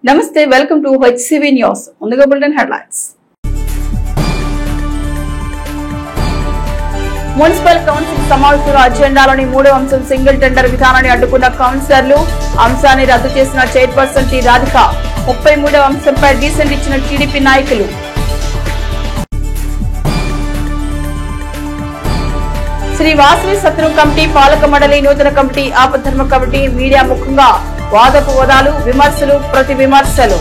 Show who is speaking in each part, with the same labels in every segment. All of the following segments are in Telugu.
Speaker 1: నమస్తే, వెల్కమ్ టు హెచ్సివి న్యూస్. ముందుగా బులెటిన్ హెడ్లైన్స్. మున్సిపల్ కౌన్సిల్ సమావేశంలో అజెండాలోని 3వ అంశం సింగిల్ టెండర్ విధానాన్ని అడ్డుకున్న కౌన్సిలర్లు, అంశాన్ని రద్దు చేసిన చైర్పర్సన్ టి రాధిక. 33వ అంశంపై డీసెంట్ ఇచ్చిన టీడీపీ నాయకులు. శ్రీ వాసవి సత్రం కమిటీ పాలక మండలి నూతన కమిటీ ఆపద్ధర్మ కమిటీ మీడియా ముఖంగా వాదోపవాదాలు, విమర్శలు, ప్రతి విమర్శలు.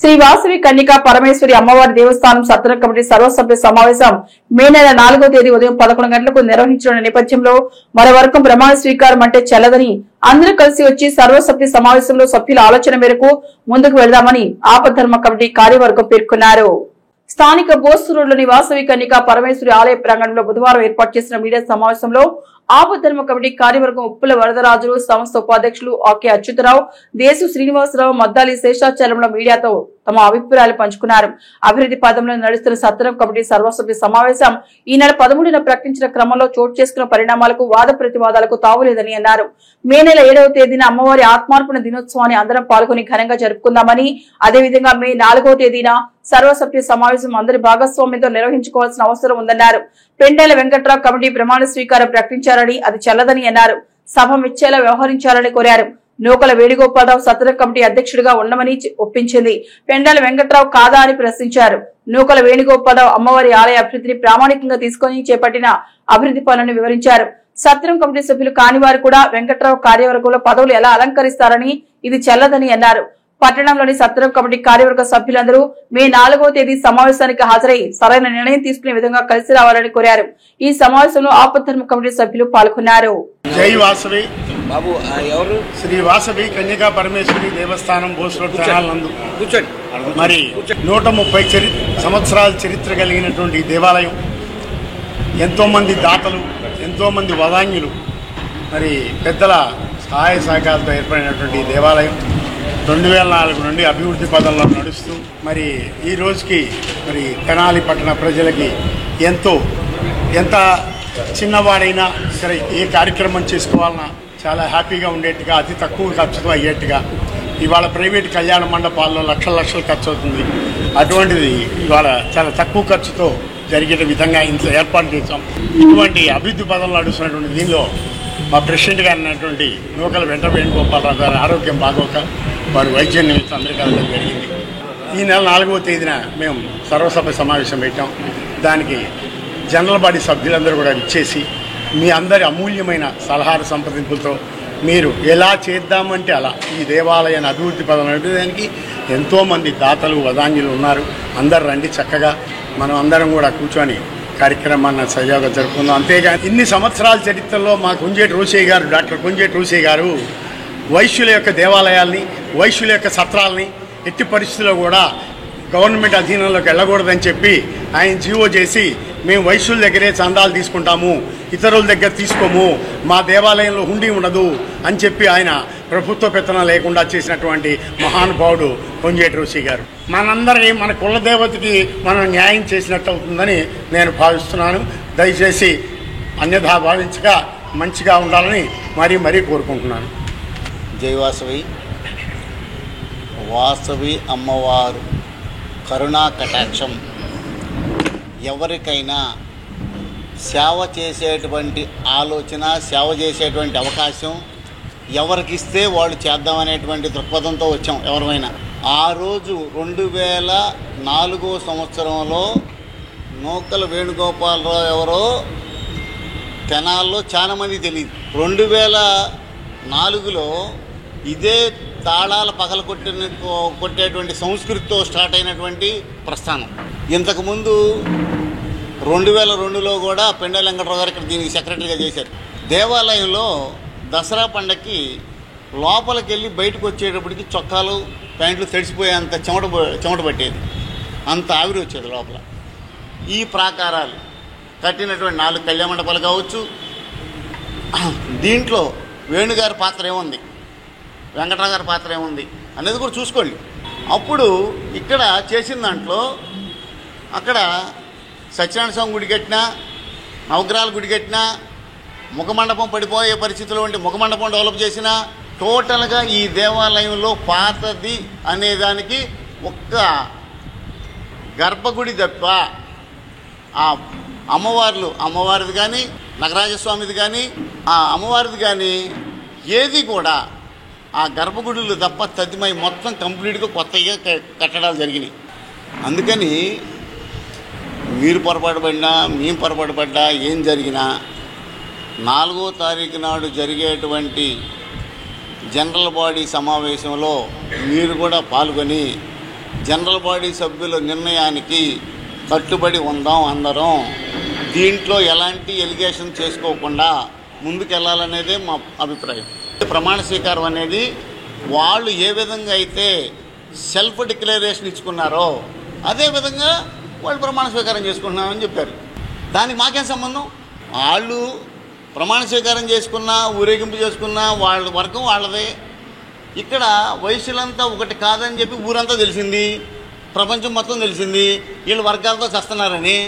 Speaker 1: శ్రీ వాసవి కన్యకా పరమేశ్వరి అమ్మవారి దేవస్థానం సత్రం కమిటీ సర్వసభ్య సమావేశం మే నెల 4వ తేదీ ఉదయం 11 గంటలకు నిర్వహించిన నేపథ్యంలో మరోవరకు ప్రమాణ స్వీకారం అంటే చెల్లదని అందరూ కలిసి వచ్చి సర్వసభ్య సమావేశంలో సభ్యుల ఆలోచన మేరకు ముందుకు వెళదామని ఆపద్ధర్మ కమిటీ కార్యవర్గం పేర్కొన్నారు. స్థానిక బోస్తు రోడ్లోని వాసవి కన్యకా పరమేశ్వరి ఆలయ ప్రాంగణంలో బుధవారం ఏర్పాటు చేసిన మీడియా సమావేశంలో ఆపద్ధర్మ కమిటీ కార్యవర్గం ఉప్పుల వరదరాజులు, సంస్థ ఉపాధ్యక్షులు ఆకే అచ్యుతరావు, దేశు శ్రీనివాసరావు, మద్దాలి శేషాచలంలో మీడియాతో తమ అభిప్రాయాలు పంచుకున్నారు. అభివృద్ధి పదంలో నడుస్తున్న సత్రం కమిటీ సర్వసభ్య సమావేశం ఈ నెల 13న ప్రకటించిన క్రమంలో చోటు చేసుకున్న పరిణామాలకు వాద ప్రతివాదాలకు తావులేదని అన్నారు. మే నెల 7వ తేదీన అమ్మవారి ఆత్మార్పణ దినోత్సవాన్ని అందరం పాల్గొని ఘనంగా జరుపుకుందామని, అదేవిధంగా మే 4వ తేదీన సర్వసభ్య సమావేశం అందరి భాగస్వామ్యంతో నిర్వహించుకోవాల్సిన అవసరం ఉందన్నారు. పెండేల వెంకట్రావు కమిటీ ప్రమాణ స్వీకారం ప్రకటించారని అది చెల్లదని అన్నారు. సభ మిచ్చేలా వ్యవహరించాలని కోరారు. నూకల వేణుగోపాలరావు సత్రం కమిటీ అధ్యక్షుడిగా ఉండమని ఒప్పించింది. పెండేల వెంకట్రావు కాదా అని ప్రశ్నించారు. నూకల వేణుగోపాలరావు అమ్మవారి ఆలయ అభివృద్ధిని ప్రామాణికంగా తీసుకుని చేపట్టిన అభివృద్ధి పనులను వివరించారు. సత్రం కమిటీ సభ్యులు కాని వారు కూడా వెంకట్రావు కార్యవర్గంలో పదవులు ఎలా అలంకరిస్తారని ఇది చెల్లదని అన్నారు. పట్టణంలోని సత్రం కమిటీ కార్యవర్గ సభ్యులందరూ మే 4వ తేదీ సమావేశానికి హాజరై సరైన నిర్ణయం తీసుకునే విధంగా కలిసి రావాలని కోరారు. ఈ సమావేశంలో ఆపద్ధర్మ కమిటీ సభ్యులు పాల్గొన్నారు.
Speaker 2: జై వాసవి బాబు ఎవరు శ్రీ వాసవి కన్యకా పరమేశ్వరి దేవస్థానం బోస్రోడ్ నందు మరి 130 సంవత్సరాల చరిత్ర కలిగినటువంటి దేవాలయం. ఎంతో మంది దాతలు, ఎంతో మంది వదాన్యులు, మరి పెద్దల సహాయ సహకారాలతో ఏర్పడినటువంటి దేవాలయం 2004 నుండి అభివృద్ధి పదంలో నడుస్తూ మరి ఈ రోజుకి మరి తెనాలి పట్టణ ప్రజలకి ఎంత చిన్నవాడైనా సరే ఏ కార్యక్రమం చేసుకోవాలన్నా చాలా హ్యాపీగా ఉండేట్టుగా, అతి తక్కువ ఖర్చుతో అయ్యేట్టుగా, ఇవాళ ప్రైవేట్ కళ్యాణ మండపాల్లో లక్షలు ఖర్చు అవుతుంది. అటువంటిది ఇవాళ చాలా తక్కువ ఖర్చుతో జరిగే విధంగా ఇంట్లో ఏర్పాటు చేశాం. ఇటువంటి అభివృద్ధి పదంలో నడుస్తున్నటువంటి దీనిలో మా ప్రెసిడెంట్ గారు అయినటువంటి నూకల వెంట వేణుగోపాలరావు గారి ఆరోగ్యం బాగోక వారు వైద్య నిమిత్తం అమెరికా వెళ్ళడం జరిగింది. ఈ నెల 4వ తేదీన మేము సర్వసభ సమావేశం పెట్టాం. దానికి జనరల్ బాడీ సభ్యులందరూ కూడా ఇచ్చేసి మీ అందరి అమూల్యమైన సలహాలు సంప్రదింపులతో మీరు ఎలా చేద్దామంటే అలా ఈ దేవాలయాన్ని అభివృద్ధి పదం నడిపేదానికి ఎంతోమంది దాతలు, వదాన్యులు ఉన్నారు. అందరు రండి, చక్కగా మనం అందరం కూడా కూర్చొని కార్యక్రమాన్ని సజావుగా జరుపుకుందాం. అంతేగాని ఇన్ని సంవత్సరాల చరిత్రలో మా కుంజేటి రోసయ్య గారు, డాక్టర్ కుంజేటి రోసయ్య గారు వైశ్యుల యొక్క దేవాలయాల్ని, వైశ్యుల యొక్క సత్రాలని ఎట్టి పరిస్థితుల్లో కూడా గవర్నమెంట్ అధీనంలోకి వెళ్ళకూడదని చెప్పి ఆయన జీవో చేసి మేము వైశ్యుల దగ్గరే చందాలు తీసుకుంటాము, ఇతరుల దగ్గర తీసుకోము, మా దేవాలయంలో హుండీ ఉండదు అని చెప్పి ఆయన ప్రభుత్వ పెత్తనం లేకుండా చేసినటువంటి మహానుభావుడు కొంజేటి రోసయ్య గారు. మనందరి మన కులదేవతకి మనం న్యాయం చేసినట్టు అవుతుందని నేను భావిస్తున్నాను. దయచేసి అన్యథా భావించక మంచిగా ఉండాలని మరీ కోరుకుంటున్నాను.
Speaker 3: జై వాసవి. వాసవి అమ్మవారు కరుణా కటాక్షం ఎవరికైనా సేవ చేసేటువంటి ఆలోచన, సేవ చేసేటువంటి అవకాశం ఎవరికిస్తే వాళ్ళు చేద్దామనేటువంటి దృక్పథంతో వచ్చాం ఎవరైనా. ఆ రోజు 2004 సంవత్సరంలో నూకల వేణుగోపాలరావు ఎవరో తెనాల్లో చాలామంది తెలియదు. 2004లో ఇదే తాళాల పగల కొట్టేటువంటి సంస్కృతితో స్టార్ట్ అయినటువంటి ప్రస్థానం. ఇంతకుముందు 2002లో కూడా పెండేల వెంకట్రావు గారు ఇక్కడ దీనికి సెక్రటరీగా చేశారు. దేవాలయంలో దసరా పండగకి లోపలికి వెళ్ళి బయటకు వచ్చేటప్పటికి చొక్కాలు, ప్యాంట్లు తడిసిపోయేంత చెమట పట్టేది, అంత ఆవిరి వచ్చేది లోపల. ఈ ప్రాకారాలు కట్టినటువంటి 4 కళ్యాణ మండపాలు కావచ్చు. దీంట్లో వేణుగారి పాత్ర ఏముంది, వెంకటరావు గారి పాత్ర ఏముంది అనేది కూడా చూసుకోండి. అప్పుడు ఇక్కడ చేసిన దాంట్లో అక్కడ సత్యనారాయణ స్వామి గుడి కట్టినా, నవగ్రహాల గుడి కట్టినా, ముఖమండపం పడిపోయే పరిస్థితుల్లో ఉంటే ముఖమండపం డెవలప్ చేసినా టోటల్గా ఈ దేవాలయంలో పాతది అనేదానికి ఒక్క గర్భగుడి తప్ప ఆ అమ్మవారిది కానీ నగరాజస్వామిది కానీ ఆ అమ్మవారిది కానీ ఏది కూడా ఆ గర్భగుడులు తప్ప తదిమై మొత్తం కంప్లీట్గా కొత్తగా కట్టడాలు జరిగినాయి. అందుకని మీరు పొరపాటు పడినా మేము పొరపాటు పడ్డా ఏం జరిగినా 4వ తారీఖు నాడు జరిగేటువంటి జనరల్ బాడీ సమావేశంలో మీరు కూడా పాల్గొని జనరల్ బాడీ సభ్యుల నిర్ణయానికి కట్టుబడి ఉందాం అందరం. దీంట్లో ఎలాంటి ఎలిగేషన్ చేసుకోకుండా ముందుకెళ్లాలనేదే మా అభిప్రాయం. ప్రమాణ స్వీకారం అనేది వాళ్ళు ఏ విధంగా అయితే సెల్ఫ్ డిక్లరేషన్ ఇచ్చుకున్నారో అదేవిధంగా వాళ్ళు ప్రమాణ స్వీకారం చేసుకుంటున్నామని చెప్పారు. దానికి మాకేం సంబంధం? వాళ్ళు ప్రమాణ స్వీకారం చేసుకున్నా ఊరేగింపు చేసుకున్నా వాళ్ళ వర్గం వాళ్ళదే. ఇక్కడ వయసులంతా ఒకటి కాదని చెప్పి ఊరంతా తెలిసింది, ప్రపంచం మొత్తం తెలిసింది. వీళ్ళు వర్గాలతో చస్తున్నారని,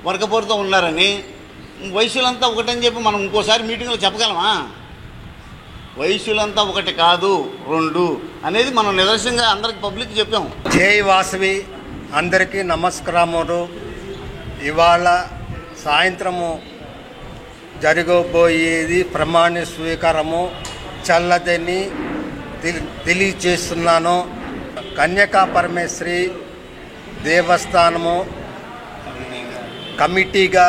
Speaker 3: వర్గపోరుతో ఉన్నారని. వయసులంతా ఒకటని చెప్పి మనం ఇంకోసారి మీటింగ్లో చెప్పగలమా? వయసులంతా ఒకటి కాదు 2 అనేది మనం నిదర్శనంగా అందరికి పబ్లిక్ చెప్పాము.
Speaker 4: జై వాసవి అందరికీ నమస్కారములు. ఇవాళ సాయంత్రము జరగబోయేది ప్రమాణ స్వీకారము చల్లదని తెలియచేస్తున్నాను. కన్యకా పరమేశ్వరి దేవస్థానము కమిటీగా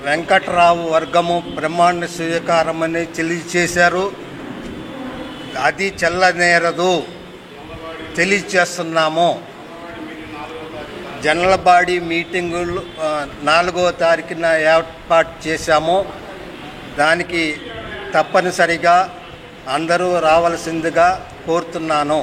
Speaker 4: వెంకట్రావు వర్గము ప్రమాణ స్వీకారమని తెలియచేశారు. అది చెల్లనేరదు తెలియచేస్తున్నాము. జనరల్ బాడీ మీటింగులు 4వ తారీఖున ఏర్పాటు చేశాము. దానికి తప్పనిసరిగా అందరూ రావాల్సిందిగా కోరుతున్నాను.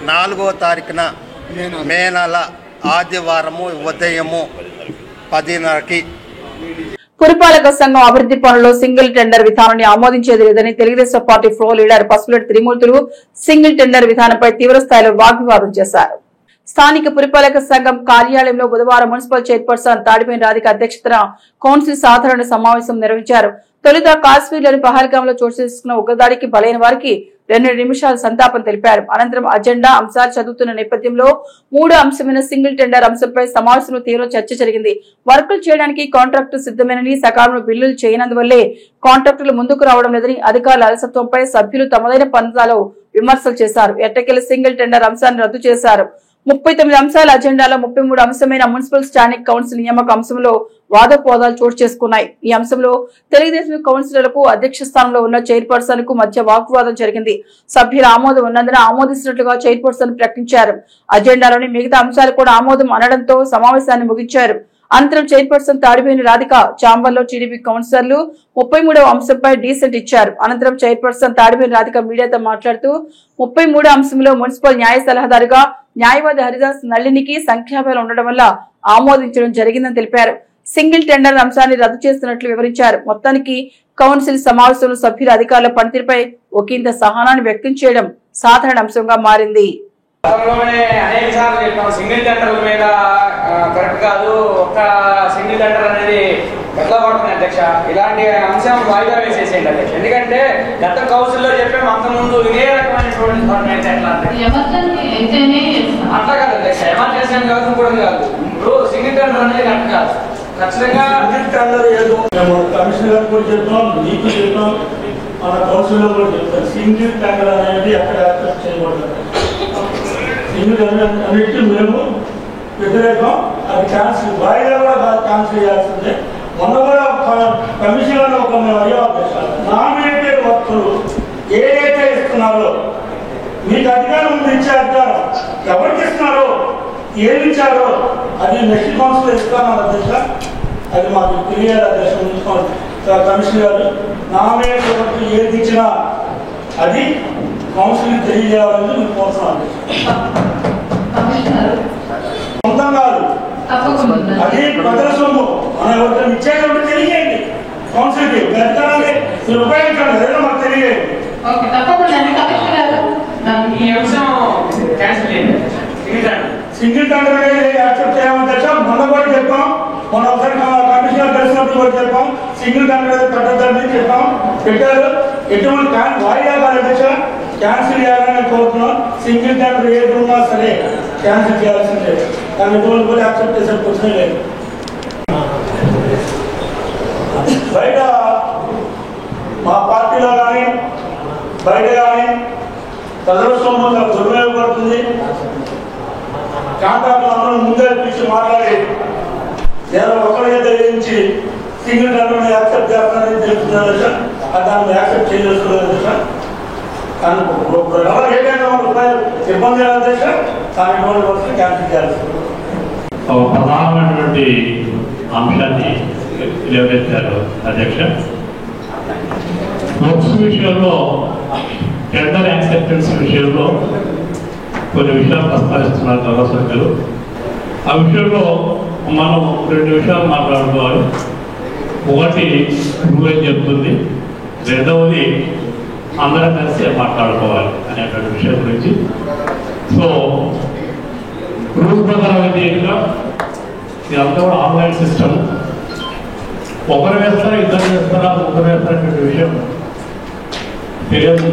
Speaker 4: 4వ తారీఖున మే నెల ఆదివారము ఉదయము 10:30కి.
Speaker 1: పురపాలక సంఘం అభివృద్ధి పనుల్లో సింగిల్ టెండర్ విధానాన్ని ఆమోదించేది లేదని Telugu Desam party floor leader Pasupuletti త్రిమూర్తులు సింగిల్ టెండర్ విధానంపై తీవ్ర స్థాయిలో వాగ్వివాదం చేశారు. స్థానిక పురపాలక సంఘం కార్యాలయంలో బుధవారం మున్సిపల్ చైర్పర్సన్ తాడిపేని రాధిక అధ్యక్షతన కౌన్సిల్ సాధారణ సమావేశం నిర్వహించారు. తొలుత కాశ్మీర్లోని పహల్గాంలో చోటు చేసుకున్న ఉగ్రదాడికి బలైన వారికి 2 నిమిషాలు సంతాపం తెలిపారు. అనంతరం అజెండా అంశాలు చదువుతున్న నేపథ్యంలో 3వ అంశమైన సింగిల్ టెండర్ అంశంపై సమావేశంలో తీవ్ర చర్చ జరిగింది. వర్కులు చేయడానికి కాంట్రాక్టు సిద్ధమేనని, సకాలంలో బిల్లులు చేయనందువల్లే కాంట్రాక్టులు ముందుకు రావడం లేదని, అధికారుల అలసత్వంపై సభ్యులు తమదైన పంతాలో విమర్శలు చేశారు. ఎట్టకేల సింగిల్ టెండర్ అంశాన్ని రద్దు చేశారు. 39 అంశాల అజెండాలో 33 అంశమైన మున్సిపల్ స్టాండింగ్ కౌన్సిల్ నియామక అంశంలో వాదోపవాదాలు చోటు చేసుకున్నాయి. ఈ అంశంలో తెలుగుదేశం కౌన్సిలర్లకు అధ్యక్ష స్థానంలో ఉన్న చైర్పర్సన్ కు మధ్య వాగ్వాదం జరిగింది. సభ్యుల ఆమోదం ఉన్నందున ఆమోదిస్తున్నట్లుగా చైర్పర్సన్ ప్రకటించారు. అజెండాలోని మిగతా అంశాలు కూడా ఆమోదం అనడంతో సమావేశాన్ని ముగించారు. అనంతరం చైర్పర్సన్ తాడిపేని రాధిక చాంబర్లో టీడీపీ కౌన్సిలర్లు 33వ అంశంపై డీసెంట్ ఇచ్చారు. అనంతరం చైర్పర్సన్ తాడిపేని రాధిక మీడియాతో మాట్లాడుతూ 33వ అంశంలో మున్సిపల్ న్యాయ సలహాదారుగా న్యాయవాది హరిదాస్ నళినికి సంఖ్యాబలం ఉండడం వల్ల ఆమోదించడం జరిగిందని తెలిపారు. సింగిల్ టెండర్ అంశాన్ని రద్దు చేస్తున్నట్లు వివరించారు. మొత్తానికి కౌన్సిల్ సమావేశంలో సభ్యుల అధికారుల పనితీరుపై ఒకంత సహనాన్ని వ్యక్తం చేయడం సాధారణ అంశంగా మారింది.
Speaker 5: సింగిల్ టెండర్ల మీద కరెక్ట్ కాదు, ఒక్క సింగిల్ టెండర్ అనేది ఎట్లా పడుతుంది అధ్యక్ష? ఇలాంటి అంశం వాయిదా వేసేసేయండి అధ్యక్ష. ఎందుకంటే గత కౌన్సిల్లో చెప్పాము అంతకుముందు ఇదే రకమైనటువంటి అట్లా కాదు అధ్యక్ష, ఎమర్జెన్సీ అని కాదు కూడా కాదు. ఇప్పుడు సింగిల్ టెండర్ అనేది కరెక్ట్ కాదు. ఖచ్చితంగా టెండర్ ఏదో
Speaker 6: కమిషనర్ కూడా చెప్తాం, నీకు చెప్తాం, మన కౌన్సిల్లో కూడా చెప్తాం. సింగిల్ టెండర్ అనేది ఎక్కడ యాక్సెప్ట్ చేయకూడదు. సింగిల్ టెండర్ అన్నిటికీ మేము వ్యతిరేకం. అది క్యాన్సిల్, వాయిదా కూడా క్యాన్సిల్ చేయాల్సిందే. మొన్న కూడా కమిషనర్ ఒక మేము అడిగాం, నామినేటెడ్ వర్కులు ఏదైతే ఇస్తున్నారో మీకు అధికారం ముందు ఇచ్చే అధికారం ఎవరికి ఇస్తున్నారో, ఏమి ఇచ్చారో అది నెక్స్ట్ కౌన్సిల్ ఇస్తాను అధ్యక్ష. అది మాకు తెలియాలి అధ్యక్ష. కమిషనర్ గారు నామినేటెడ్ వర్క్ ఏది ఇచ్చినా అది కౌన్సిల్ తెలియజేయాలని మేము కోరుతున్నాం. సొంతం కాదు, అది ప్రజల సొమ్ము. మనం ఎవరికైనా ఇచ్చేటప్పుడు తెలియజేయండి. కౌన్సిల్కి అధికారాన్ని మీరు ఉపయోగించండి, అదే మాకు తెలియజేయండి.
Speaker 5: ఈ అంశం క్యాన్సిల్ చేయండి.
Speaker 6: సింగిల్ టెండర్ అనేది యాక్సెప్ట్ చేయమని తెచ్చాం. మొన్న కూడా చెప్పాం, మొన్న ఒకసారి కమిషనర్ కలిసినప్పుడు కూడా చెప్పాం, సింగిల్ టెండర్ అనేది పెట్టద్దని చెప్పాం. పెట్టారు. ఎటువంటి వాయిదా కాదు, క్యాన్సిల్ చేయాలని కోరుతున్నాం. సింగిల్ టెండర్ ఏది ఉన్నా సరే క్యాన్సిల్ చేయాల్సిందే. కానీ ఎటువంటి కూడా యాక్సెప్ట్ చేసే క్వశ్చన్ లేదు. బయట మా పార్టీలో కానీ బయట కానీ ప్రజల సొమ్ము దుర్వినియోగపడుతుంది. కాంట్రాక్టులు అందరూ ముందే పిలిచి మాట్లాడి నేను ఒకరిగా తెలియించి సింగిల్ టెండర్ని యాక్సెప్ట్ చేస్తానని తెలుపుతున్నారు సార్. అది దాన్ని యాక్సెప్ట్ చేయలేదు సార్. కానీ ఏదైనా రూపాయలు ఇబ్బంది లేదు సార్. కానీ వస్తే క్యాన్సిల్ చేయాలి.
Speaker 7: ప్రధానమైనటువంటి అంశాన్ని లేవనెత్తారు అధ్యక్ష. వర్క్స్ విషయంలో టెండర్ యాక్సెప్టెన్స్ విషయంలో కొన్ని విషయాలు ప్రస్తావిస్తున్నారు గౌరవ సభ్యులు. ఆ విషయంలో మనం 2 విషయాలు మాట్లాడుకోవాలి. ఒకటి రూల్ ఏం చెప్తుంది, రెండవది అందరం కలిసి మాట్లాడుకోవాలి అనేటువంటి విషయం గురించి. సో రూల్ ప్రకారం అయితే ఇదంతా కూడా ఆన్లైన్ సిస్టమ్. ఒకరు వేస్తారా, ఇద్దరు వేస్తారా, ముగ్గురు వేస్తారనే విషయం తెలియదు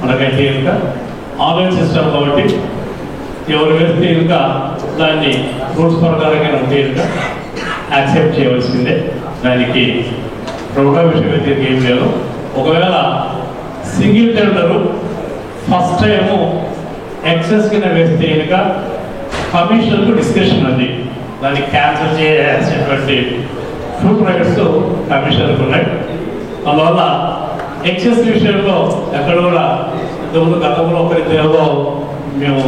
Speaker 7: మనకైతే. ఇంకా ఆన్లైన్ సిస్టమ్ కాబట్టి ఎవరు వేస్తే ఇంకా దాన్ని రూల్స్ ప్రకారంగా ఉంటే ఇంకా యాక్సెప్ట్ చేయవలసిందే. దానికి ప్రోగ్రామ్ విషయం అయితే ఏం లేదు. ఒకవేళ single tender first time excess కింద వేస్తే ఇంకా కమిషన్కు డిస్కషన్ ఉంది. దాన్ని క్యాన్సిల్ చేయాల్సినటువంటి ఫుల్ రైట్స్ కమిషన్కు ఉన్నాయి. అందువల్ల ఎక్సెస్ విషయంలో ఎక్కడ కూడా ఇంతకుముందు గతంలో ఒకరిద్దరిలో మేము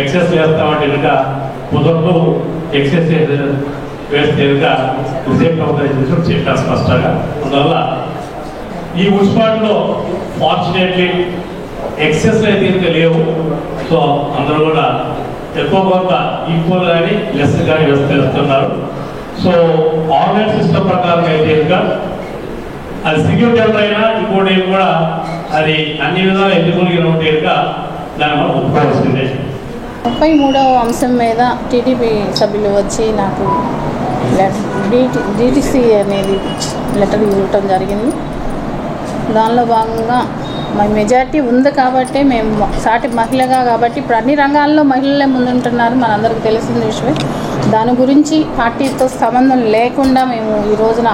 Speaker 7: ఎక్సెస్ వేస్తామంటే ఇంకా కుదరదు, ఎక్సెస్ వేస్తే ఇంకా రిజెక్ట్ అవుతాయని చెప్పారు స్పష్టంగా. అందువల్ల ఈ మున్సిపాలిటీలో ఫార్చునేట్లీ ఎక్సెస్ అయితే ఇంకా లేవు. సో అందరూ కూడా ఎక్కువ కొంత ఈక్వల్ కానీ లెస్ కానీ వేస్తున్నారు. సో ఆన్లైన్ సిస్టమ్ ప్రకారం అయితే ఇంకా అది సింగిల్ టెండర్ అయినా ఇంకోటి కూడా అది అన్ని విధాలు ఎదుర్కొనిగా ఉంటే ఇంకా దాన్ని మనం ఒప్పుకోవాల్సిందే.
Speaker 8: 33వ అంశం మీద టీడీపీ సభ్యులు వచ్చి నాకు డిటిసి అనేది లెటర్ ఇవ్వటం జరిగింది. దానిలో భాగంగా మా మెజార్టీ ఉంది కాబట్టి మేము సాటి మహిళగా కాబట్టి ఇప్పుడు అన్ని రంగాల్లో మహిళలే ముందుంటున్నారు, మనందరికీ తెలిసిన విషయమే. దాని గురించి పార్టీతో సంబంధం లేకుండా మేము ఈ రోజున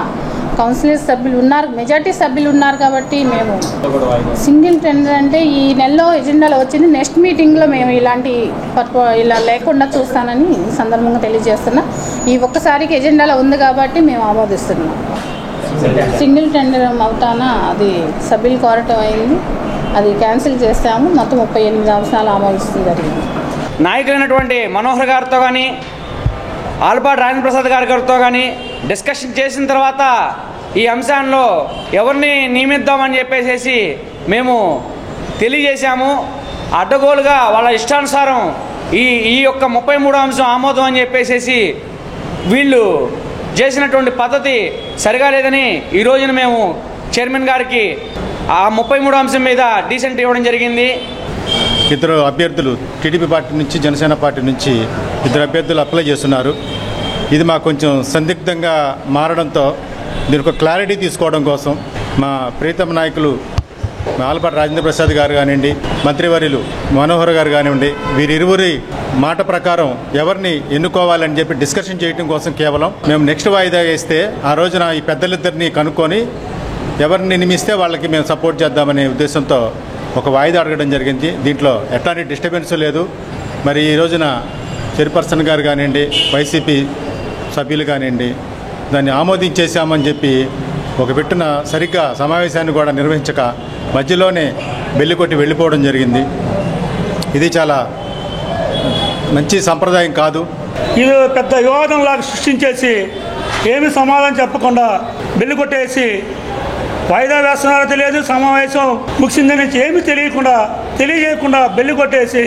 Speaker 8: కౌన్సిలర్ సభ్యులు ఉన్నారు, మెజార్టీ సభ్యులు ఉన్నారు కాబట్టి మేము సింగిల్ టెండర్ అంటే ఈ నెలలో ఎజెండాలో వచ్చింది. నెక్స్ట్ మీటింగ్లో మేము ఇలా లేకుండా చూస్తానని ఈ సందర్భంగా తెలియజేస్తున్నా. ఈ ఒక్కసారికి ఎజెండాలో ఉంది కాబట్టి మేము ఆమోదిస్తున్నాం. సింగిల్ టెండర్ అవుతానా అది సభ్యులు కోరటం అయింది, అది క్యాన్సిల్ చేస్తాము. మొత్తం 38 అంశాలు ఆమోదిస్తుంది జరిగింది.
Speaker 5: నాయకులైనటువంటి మనోహర్ గారితో కానీ ఆలపాటి రాజేంద్ర ప్రసాద్ గారితో కానీ డిస్కషన్ చేసిన తర్వాత ఈ అంశాల్లో ఎవరిని నియమిద్దామని చెప్పేసి మేము తెలియజేశాము. అడ్డగోలుగా వాళ్ళ ఇష్టానుసారం ఈ యొక్క 33వ అంశం ఆమోదం అని చెప్పేసి వీళ్ళు చేసినటువంటి పద్ధతి సరిగా లేదని ఈ రోజున మేము చైర్మన్ గారికి ఆ 33వ అంశం మీద డీసెంట్ ఇవ్వడం జరిగింది.
Speaker 2: ఇద్దరు అభ్యర్థులు టీడీపీ పార్టీ నుంచి జనసేన పార్టీ నుంచి ఇద్దరు అభ్యర్థులు అప్లై చేస్తున్నారు. ఇది మాకు కొంచెం సందిగ్ధంగా మారడంతో దీనికి ఒక క్లారిటీ తీసుకోవడం కోసం మా ప్రీతమ నాయకులు ఆలపాటి రాజేంద్ర ప్రసాద్ గారు కానివ్వండి, మంత్రివర్యులు మనోహర్ గారు కానివ్వండి, వీరిరువురి మాట ప్రకారం ఎవరిని ఎన్నుకోవాలని చెప్పి డిస్కషన్ చేయడం కోసం కేవలం మేము నెక్స్ట్ వాయిదా వేస్తే ఆ రోజున ఈ పెద్దలిద్దరిని కనుక్కొని ఎవరిని నియమిస్తే వాళ్ళకి మేము సపోర్ట్ చేద్దామనే ఉద్దేశంతో ఒక వాయిదా అడగడం జరిగింది. దీంట్లో ఎట్లాంటి డిస్టర్బెన్స్ లేదు. మరి ఈ రోజున చైర్పర్సన్ గారు కానివ్వండి, వైసీపీ సభ్యులు కానివ్వండి దాన్ని ఆమోదించేశామని చెప్పి ఒక పెట్టిన సరిగ్గా సమావేశాన్ని కూడా నిర్వహించక మధ్యలోనే బెల్లి కొట్టి వెళ్ళిపోవడం జరిగింది. ఇది చాలా మంచి సంప్రదాయం కాదు.
Speaker 6: ఇది పెద్ద వివాదంలాగా సృష్టించేసి ఏమి సమాధానం చెప్పకుండా బెల్లి కొట్టేసి వాయిదా వేస్తున్నారో తెలియదు, సమావేశం ముగిసిందని ఏమీ తెలియజేయకుండా బెల్లి కొట్టేసి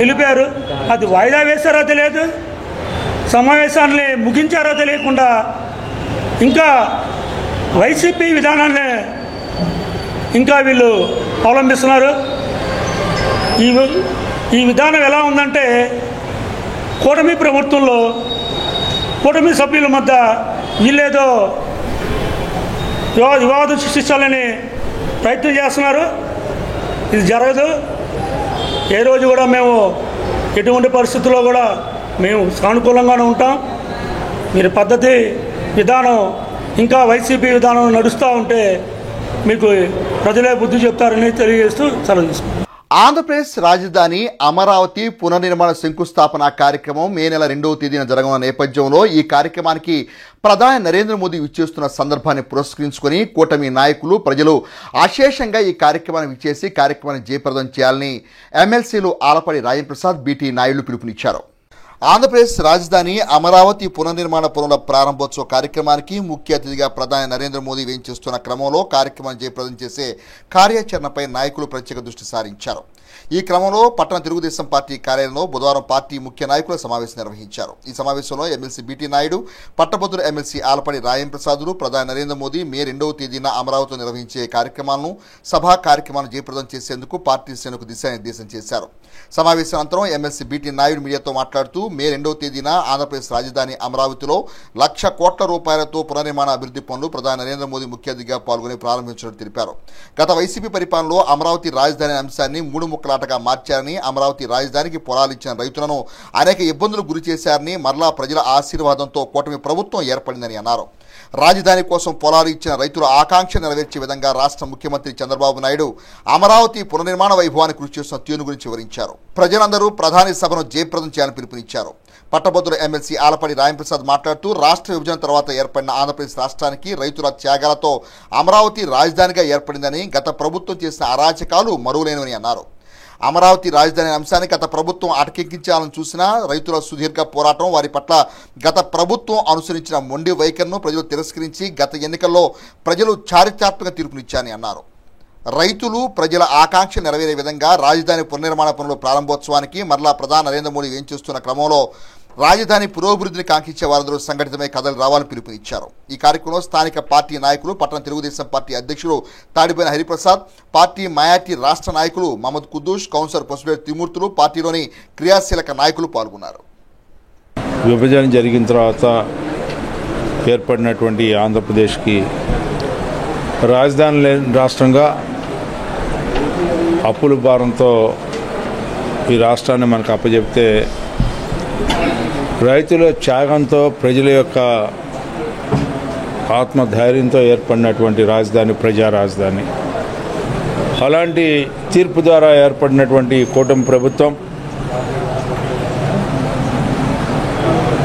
Speaker 6: వెళ్ళిపోయారు. అది వాయిదా వేస్తారో తెలియదు, సమావేశాన్ని ముగించారో తెలియకుండా ఇంకా వైసీపీ విధానాన్ని ఇంకా వీళ్ళు అవలంబిస్తున్నారు. ఈ విధానం ఎలా ఉందంటే కూటమి ప్రభుత్వంలో కూటమి సభ్యుల మధ్య వీళ్ళేదో వివాదం సృష్టించాలని ప్రయత్నం చేస్తున్నారు. ఇది జరగదు. ఏ రోజు కూడా మేము ఎటువంటి పరిస్థితుల్లో కూడా మేము సానుకూలంగానే ఉంటాం. మీరు పద్ధతి విధానం ఇంకా వైసీపీ విధానం నడుస్తూ ఉంటే మీకు ప్రజలే బుద్ధి చెప్తారని తెలియజేస్తూ సెలవు తీసుకుంటాం.
Speaker 9: ఆంధ్రప్రదేశ్ రాజధాని అమరావతి పునర్నిర్మాణ శంకుస్థాపన కార్యక్రమం మే నెల 2వ తేదీన జరగనున్న నేపథ్యంలో ఈ కార్యక్రమానికి ప్రధాని నరేంద్ర మోదీ విచ్చేస్తున్న సందర్భాన్ని పురస్కరించుకుని కూటమి నాయకులు ప్రజలు అశేషంగా ఈ కార్యక్రమాన్ని విచ్చేసి కార్యక్రమాన్ని జయప్రదం చేయాలని ఎమ్మెల్సీలు ఆలపాటి రాజేంద్రప్రసాద్, బీటీ నాయుడు పిలుపునిచ్చారు. ఆంధ్రప్రదేశ్ రాజధాని అమరావతి పునర్నిర్మాణ పనుల ప్రారంభోత్సవ కార్యక్రమానికి ముఖ్య అతిథిగా ప్రధాని నరేంద్ర మోదీ వేయించేస్తున్న క్రమంలో కార్యక్రమాన్ని జయప్రదం చేసే కార్యాచరణపై నాయకులు ప్రత్యేక దృష్టి సారించారు. ఈ క్రమంలో పట్టణ తెలుగుదేశం పార్టీ కార్యాలయంలో బుధవారం పార్టీ ముఖ్య నాయకుల సమావేశం నిర్వహించారు. ఈ సమావేశంలో ఎమ్మెల్సీ బీటీ నాయుడు, పట్టభద్రుల ఎమ్మెల్సీ ఆలపాటి రాజేంద్రప్రసాద్లు ప్రధాని నరేంద్ర మోదీ మే 2వ తేదీన అమరావతిలో నిర్వహించే కార్యక్రమాలను సభా కార్యక్రమాలను జయప్రదం చేసేందుకు పార్టీ శ్రేణులకు దిశానిర్దేశం చేశారు. సమావేశం అనంతరం ఎమ్మెల్సీ బీటీ నాయుడు మీడియాతో మాట్లాడుతూ మే 2వ తేదీన ఆంధ్రప్రదేశ్ రాజధాని అమరావతిలో 1,00,00,000 కోట్ల రూపాయలతో పునర్నిర్మాణ అభివృద్ధి పనులు ప్రధాని నరేంద్ర మోదీ ముఖ్య అతిథిగా పాల్గొని ప్రారంభించినట్టు తెలిపారు. గత వైసీపీ పరిపాలనలో అమరావతి రాజధాని అంశాన్ని 3 ముక్కలాటగా మార్చారని, అమరావతి రాజధానికి పొలాలు ఇచ్చిన రైతులను అనేక ఇబ్బందులు గురి చేశారని, మరలా ప్రజల ఆశీర్వాదంతో కూటమి ప్రభుత్వం ఏర్పడిందని అన్నారు. రాజధాని కోసం పొలాలు ఇచ్చిన రైతుల ఆకాంక్ష నెరవేర్చే విధంగా రాష్ట్ర ముఖ్యమంత్రి చంద్రబాబు నాయుడు అమరావతి పునర్నిర్మాణ వైభవాన్ని కృషి చేస్తున్న తీరును గురించి వివరించారు. ప్రజలందరూ ప్రధాని సభను జయప్రదం చేయాలని పిలుపునిచ్చారు. పట్టభద్రుల ఎమ్మెల్సీ ఆలపాటి రాజేంద్రప్రసాద్ మాట్లాడుతూ రాష్ట్ర విభజన తర్వాత ఏర్పడిన ఆంధ్రప్రదేశ్ రాష్ట్రానికి రైతుల త్యాగాలతో అమరావతి రాజధానిగా ఏర్పడిందని, గత ప్రభుత్వం చేసిన అరాచకాలు మరువలేనివని అన్నారు. అమరావతి రాజధాని అంశాన్ని గత ప్రభుత్వం అటకెక్కించాలని చూసినా రైతుల సుదీర్ఘ పోరాటం, వారి పట్ల గత ప్రభుత్వం అనుసరించిన మొండి వైఖరిను ప్రజలు తిరస్కరించి గత ఎన్నికల్లో ప్రజలు చారిత్రాత్మక తీర్పునిచ్చారని అన్నారు. రైతులు ప్రజల ఆకాంక్ష నెరవేరే విధంగా రాజధాని పునర్నిర్మాణ పనుల ప్రారంభోత్సవానికి మరలా ప్రధాని నరేంద్ర మోదీ వేయించేస్తున్న క్రమంలో రాజధాని పురోభివృద్ధిని కాంక్షించే వారందరూ సంఘటితమై కథలు రావాలని పిలుపునిచ్చారు. ఈ కార్యక్రమంలో స్థానిక పార్టీ నాయకులు, పట్టణ తెలుగుదేశం పార్టీ అధ్యక్షుడు తాడిపోయిన హరిప్రసాద్, పార్టీ మైనార్టీ రాష్ట్ర నాయకులు మహమ్మద్ కుద్దూష్, కౌన్సిలర్ పసుపేటి త్రిమూర్తులు, పార్టీలోని క్రియాశీలక నాయకులు పాల్గొన్నారు.
Speaker 10: విభజన జరిగిన తర్వాత ఏర్పడినటువంటి ఆంధ్రప్రదేశ్కి రాజధాని లేని రాష్ట్రంగా అప్పుల భారంతో ఈ రాష్ట్రాన్ని మనకు అప్పచెప్తే రైతుల త్యాగంతో, ప్రజల యొక్క ఆత్మధైర్యంతో ఏర్పడినటువంటి రాజధాని ప్రజా రాజధాని. అలాంటి తీర్పు ద్వారా ఏర్పడినటువంటి కూటమి ప్రభుత్వం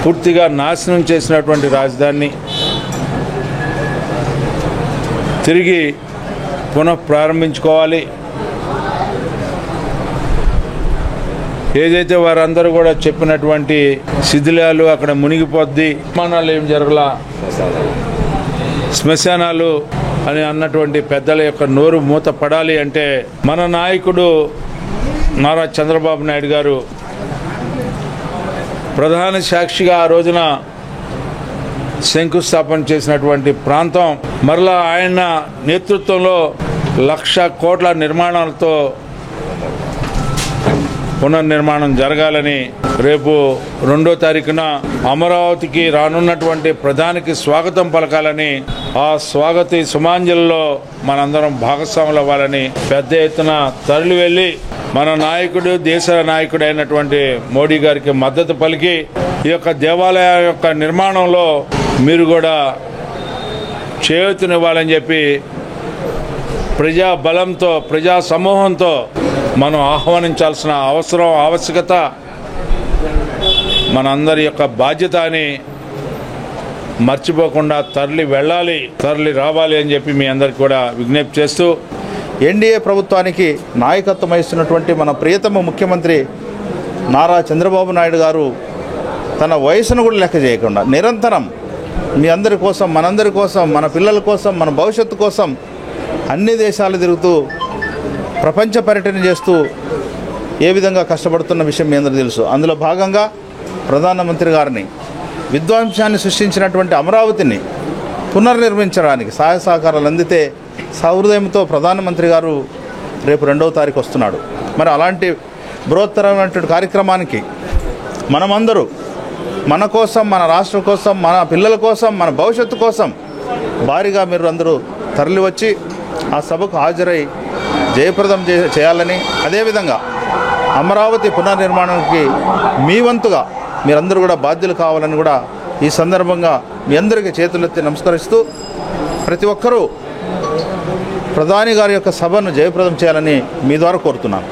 Speaker 10: పూర్తిగా నాశనం చేసినటువంటి రాజధానిని తిరిగి పునః ప్రారంభించుకోవాలి. ఏదైతే వారందరూ కూడా చెప్పినటువంటి శిథిలాలు అక్కడ మునిగిపోద్ది, నిర్మాణాలు ఏం జరగలా, శ్మశానాలు అని అన్నటువంటి పెద్దల యొక్క నోరు మూత పడాలి అంటే మన నాయకుడు నారా చంద్రబాబు నాయుడు గారు ప్రధాన సాక్షిగా ఆ రోజున శంకుస్థాపన చేసినటువంటి ప్రాంతం మరలా ఆయన నేతృత్వంలో 1,00,00,000 కోట్ల నిర్మాణాలతో పునర్నిర్మాణం జరగాలని, రేపు 2వ తారీఖున అమరావతికి రానున్నటువంటి ప్రధానికి స్వాగతం పలకాలని, ఆ స్వాగతి సుమాంజలిలో మనందరం భాగస్వాములు అవ్వాలని పెద్ద ఎత్తున తరలి వెళ్ళి మన నాయకుడు, దేశ నాయకుడు అయినటువంటి మోడీ గారికి మద్దతు పలికి ఈ యొక్క దేవాలయ యొక్క నిర్మాణంలో మీరు కూడా చేయూతనివ్వాలని చెప్పి ప్రజా బలంతో, ప్రజా సమూహంతో మనం ఆహ్వానించాల్సిన అవసరం, ఆవశ్యకత, మనందరి యొక్క బాధ్యత అని మర్చిపోకుండా తరలి వెళ్ళాలి, తరలి రావాలి అని చెప్పి మీ అందరికి కూడా విజ్ఞప్తి చేస్తూ,
Speaker 11: ఎన్డీఏ ప్రభుత్వానికి నాయకత్వం వహిస్తున్నటువంటి మన ప్రియతమ ముఖ్యమంత్రి నారా చంద్రబాబు నాయుడు గారు తన వయసును కూడా లెక్క చేయకుండా నిరంతరం మీ అందరి కోసం, మనందరి కోసం, మన పిల్లల కోసం, మన భవిష్యత్తు కోసం అన్ని దేశాలు తిరుగుతూ ప్రపంచ పర్యటన చేస్తూ ఏ విధంగా కష్టపడుతున్న విషయం మీ అందరికీ తెలుసు. అందులో భాగంగా ప్రధానమంత్రి గారిని విధ్వంసాన్ని సృష్టించినటువంటి అమరావతిని పునర్నిర్మించడానికి సహాయ సహకారాలు అందితే సహృదయంతో ప్రధానమంత్రి గారు రేపు 2వ తారీఖు వస్తున్నాడు. మరి అలాంటి బృహత్తరమైనటువంటి కార్యక్రమానికి మనమందరూ మన కోసం, మన రాష్ట్రం కోసం, మన పిల్లల కోసం, మన భవిష్యత్తు కోసం భారీగా మీరు అందరూ తరలివచ్చి ఆ సభకు హాజరై జయప్రదం చేయాలని, అదేవిధంగా అమరావతి పునర్నిర్మాణానికి మీ వంతుగా మీరందరూ కూడా బాధ్యులు కావాలని కూడా ఈ సందర్భంగా మీ అందరికీ చేతులెత్తి నమస్కరిస్తూ ప్రతి ఒక్కరూ ప్రధాని గారి యొక్క సభను జయప్రదం చేయాలని మీ ద్వారా కోరుతున్నాను.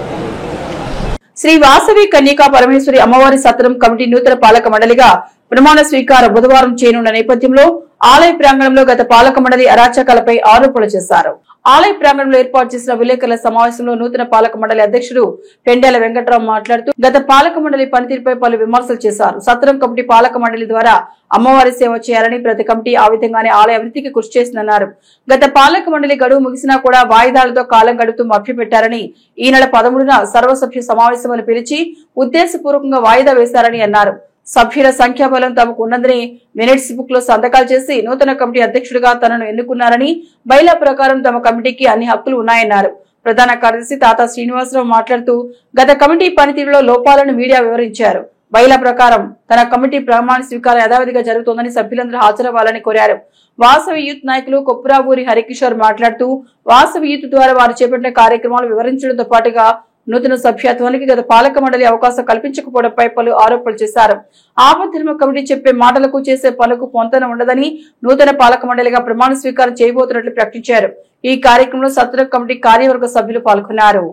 Speaker 1: శ్రీ వాసవి కన్యకా పరమేశ్వరి అమ్మవారి సత్రం కమిటీ నూతన పాలక మండలిగా ప్రమాణ స్వీకారం బుధవారం చేయనున్న నేపథ్యంలో ఆలయ ప్రాంగణంలో గత పాలక మండలి అరాచకాలపై ఆరోపణలు చేశారు. ఆలయ ప్రాంగణంలో ఏర్పాటు చేసిన విలేకరుల సమావేశంలో నూతన పాలక మండలి అధ్యక్షుడు పెండెల వెంకట్రావు మాట్లాడుతూ గత పాలక మండలి పనితీరుపై పలు విమర్శలు చేశారు. సత్రం కమిటీ పాలక మండలి ద్వారా అమ్మవారి సేవ చేయాలని, ప్రతి కమిటీ ఆ విధంగానే ఆలయ అభివృద్ధికి కృషి చేసిందన్నారు. గత పాలక మండలి గడువు ముగిసినా కూడా వాయిదాలతో కాలం గడుపుతూ మభ్యపెట్టారని, ఈ నెల 13న సర్వసభ్య సమావేశమని పిలిచి ఉద్దేశపూర్వకంగా వాయిదా వేశారని అన్నారు. సభ్యుల సంఖ్యాబలం తమకు ఉన్నదని మినిట్స్ బుక్ లో సంతకాలు చేసి నూతన కమిటీ అధ్యక్షుడిగా తనను ఎన్నుకున్నారని, బైలా ప్రకారం తమ కమిటీకి అన్ని హక్కులు ఉన్నాయన్నారు. ప్రధాన కార్యదర్శి తాతా శ్రీనివాసరావు మాట్లాడుతూ గత కమిటీ పనితీరులో లోపాలను మీడియా వివరించారు. బైలా ప్రకారం తన కమిటీ ప్రమాణ స్వీకారం యథావిధిగా జరుగుతోందని సభ్యులందరూ హాజరవ్వాలని కోరారు. వాసవి యూత్ నాయకులు కొప్పురావూరి హరికిషోర్ మాట్లాడుతూ వాసవి యూత్ ద్వారా వారు చేపట్టిన కార్యక్రమాలు వివరించడంతో పాటుగా నూతన సభ్యత్వానికి గత పాలక మండలి అవకాశం కల్పించకపోవడంపై పలు ఆరోపణలు చేశారు. ఆపద్ధర్మ కమిటీ చెప్పే మాటలకు చేసే పనులకు పొంతన ఉండదని నూతన పాలక మండలిగా ప్రమాణ స్వీకారం చేయబోతున్నట్లు ప్రకటించారు. ఈ కార్యక్రమంలో సత్రం కమిటీ కార్యవర్గ సభ్యులు పాల్గొన్నారు.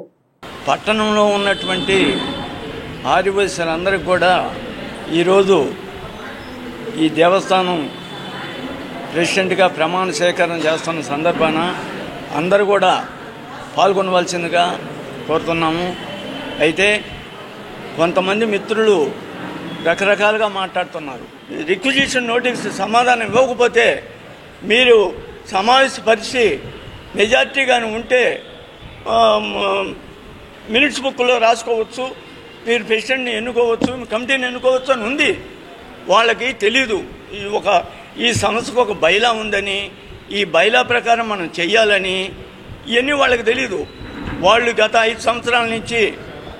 Speaker 12: పట్టణంలో ఉన్నటువంటి ఆదివాసులందరికీ కూడా ఈరోజు ఈ దేవస్థానం ప్రెసిడెంట్గా ప్రమాణ స్వీకారం చేస్తున్న సందర్భాన అందరూ కూడా పాల్గొనవలసిందిగా కోరుతున్నాము. అయితే కొంతమంది మిత్రులు రకరకాలుగా మాట్లాడుతున్నారు. రిక్విజిషన్ నోటీస్ సమాధానం ఇవ్వకపోతే మీరు సమావేశపరిచి మెజార్టీగానే ఉంటే మినిట్స్ బుక్లో రాసుకోవచ్చు, మీరు ప్రెసిడెంట్ని ఎన్నుకోవచ్చు, కమిటీని ఎన్నుకోవచ్చు అని ఉంది. వాళ్ళకి తెలీదు ఈ సంస్థకు ఒక బైలా ఉందని, ఈ బైలా ప్రకారం మనం చెయ్యాలని ఇవన్నీ వాళ్ళకి తెలీదు. వాళ్ళు గత 5 సంవత్సరాల నుంచి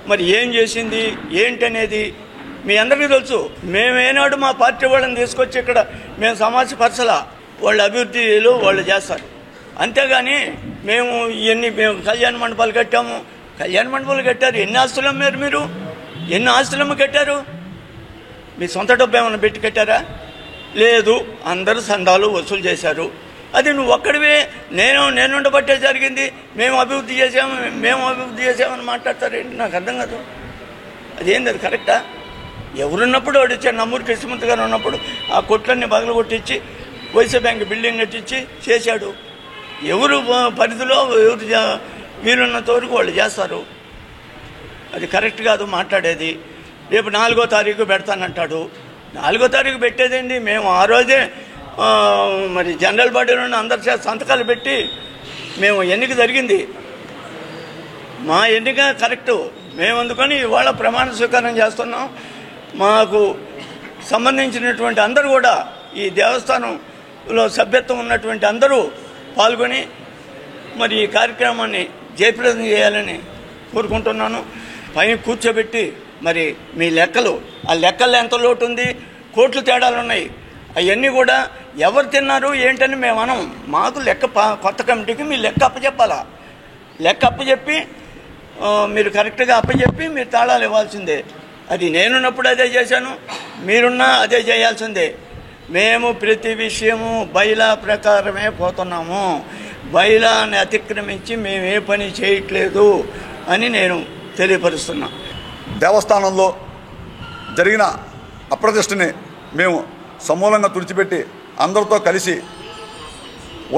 Speaker 12: మరి ఏం చేసింది ఏంటనేది మీ అందరికీ తెలుసు. మేమేనాడు మా పార్టీ వాళ్ళని తీసుకొచ్చి ఇక్కడ మేము సమాజపరచలా, వాళ్ళ అభివృద్ధిలో వాళ్ళు చేస్తారు. అంతేగాని మేము మేము కళ్యాణ మండపాలు కట్టాము, కళ్యాణ మండపాలు కట్టారు. ఎన్ని ఆస్తులు అమ్మారు మీరు? ఎన్ని ఆస్తులు కట్టారు? మీ సొంత డబ్బు ఏమైనా పెట్టి కట్టారా? లేదు, అందరూ సందాలు వసూలు చేశారు. అది నువ్వు ఒక్కడివే నేను ఉండబట్టే జరిగింది, మేము అభివృద్ధి చేసామని మాట్లాడతారేంటి? నాకు అర్థం కాదు. అదేంది, అది కరెక్టా? ఎవరున్నప్పుడు వాడు వచ్చాడు, నమ్మూరు కృష్ణమూర్తి గారు ఉన్నప్పుడు ఆ కొట్లన్నీ బదులు కొట్టించి వైసీ బ్యాంక్ బిల్డింగ్ కట్టించి చేశాడు. ఎవరు పరిధిలో ఎవరు వీలున్నంత వరకు వాళ్ళు చేస్తారు. అది కరెక్ట్ కాదు మాట్లాడేది. రేపు 4వ తారీఖు పెడతానంటాడు. 4వ తారీఖు పెట్టేదేంటి? మేము ఆ రోజే మరి జనరల్ బాడీలో అందరి సంతకాలు పెట్టి మేము ఎన్నిక జరిగింది. మా ఎన్నిక కరెక్టు. మేము అందుకని ఇవాళ ప్రమాణ స్వీకారం చేస్తున్నాం. మాకు సంబంధించినటువంటి అందరూ కూడా ఈ దేవస్థానంలో సభ్యత్వం ఉన్నటువంటి అందరూ పాల్గొని మరి ఈ కార్యక్రమాన్ని జయప్రదం చేయాలని కోరుకుంటున్నాను. పైన కూర్చోబెట్టి మరి మీ లెక్కలు, ఆ లెక్కల్లో ఎంత లోటు ఉంది, కోట్లు తేడాలు ఉన్నాయి. అవన్నీ కూడా ఎవరు తిన్నారు ఏంటని మేము అనం. మాకు లెక్క కొత్త కమిటీకి మీ లెక్క అప్పచెప్పాలా. లెక్క అప్పచెప్పి మీరు కరెక్ట్గా అప్పచెప్పి మీరు తాళాలు ఇవ్వాల్సిందే. అది నేనున్నప్పుడు అదే చేశాను, మీరున్నా అదే చేయాల్సిందే. మేము ప్రతి విషయము బైలా ప్రకారమే పోతున్నాము. బైలాని అతిక్రమించి మేము ఏ పని చేయట్లేదు అని నేను తెలియపరుస్తున్నా.
Speaker 13: దేవస్థానంలో జరిగిన అప్రతిష్టని మేము సమూలంగా తుడిచిపెట్టి అందరితో కలిసి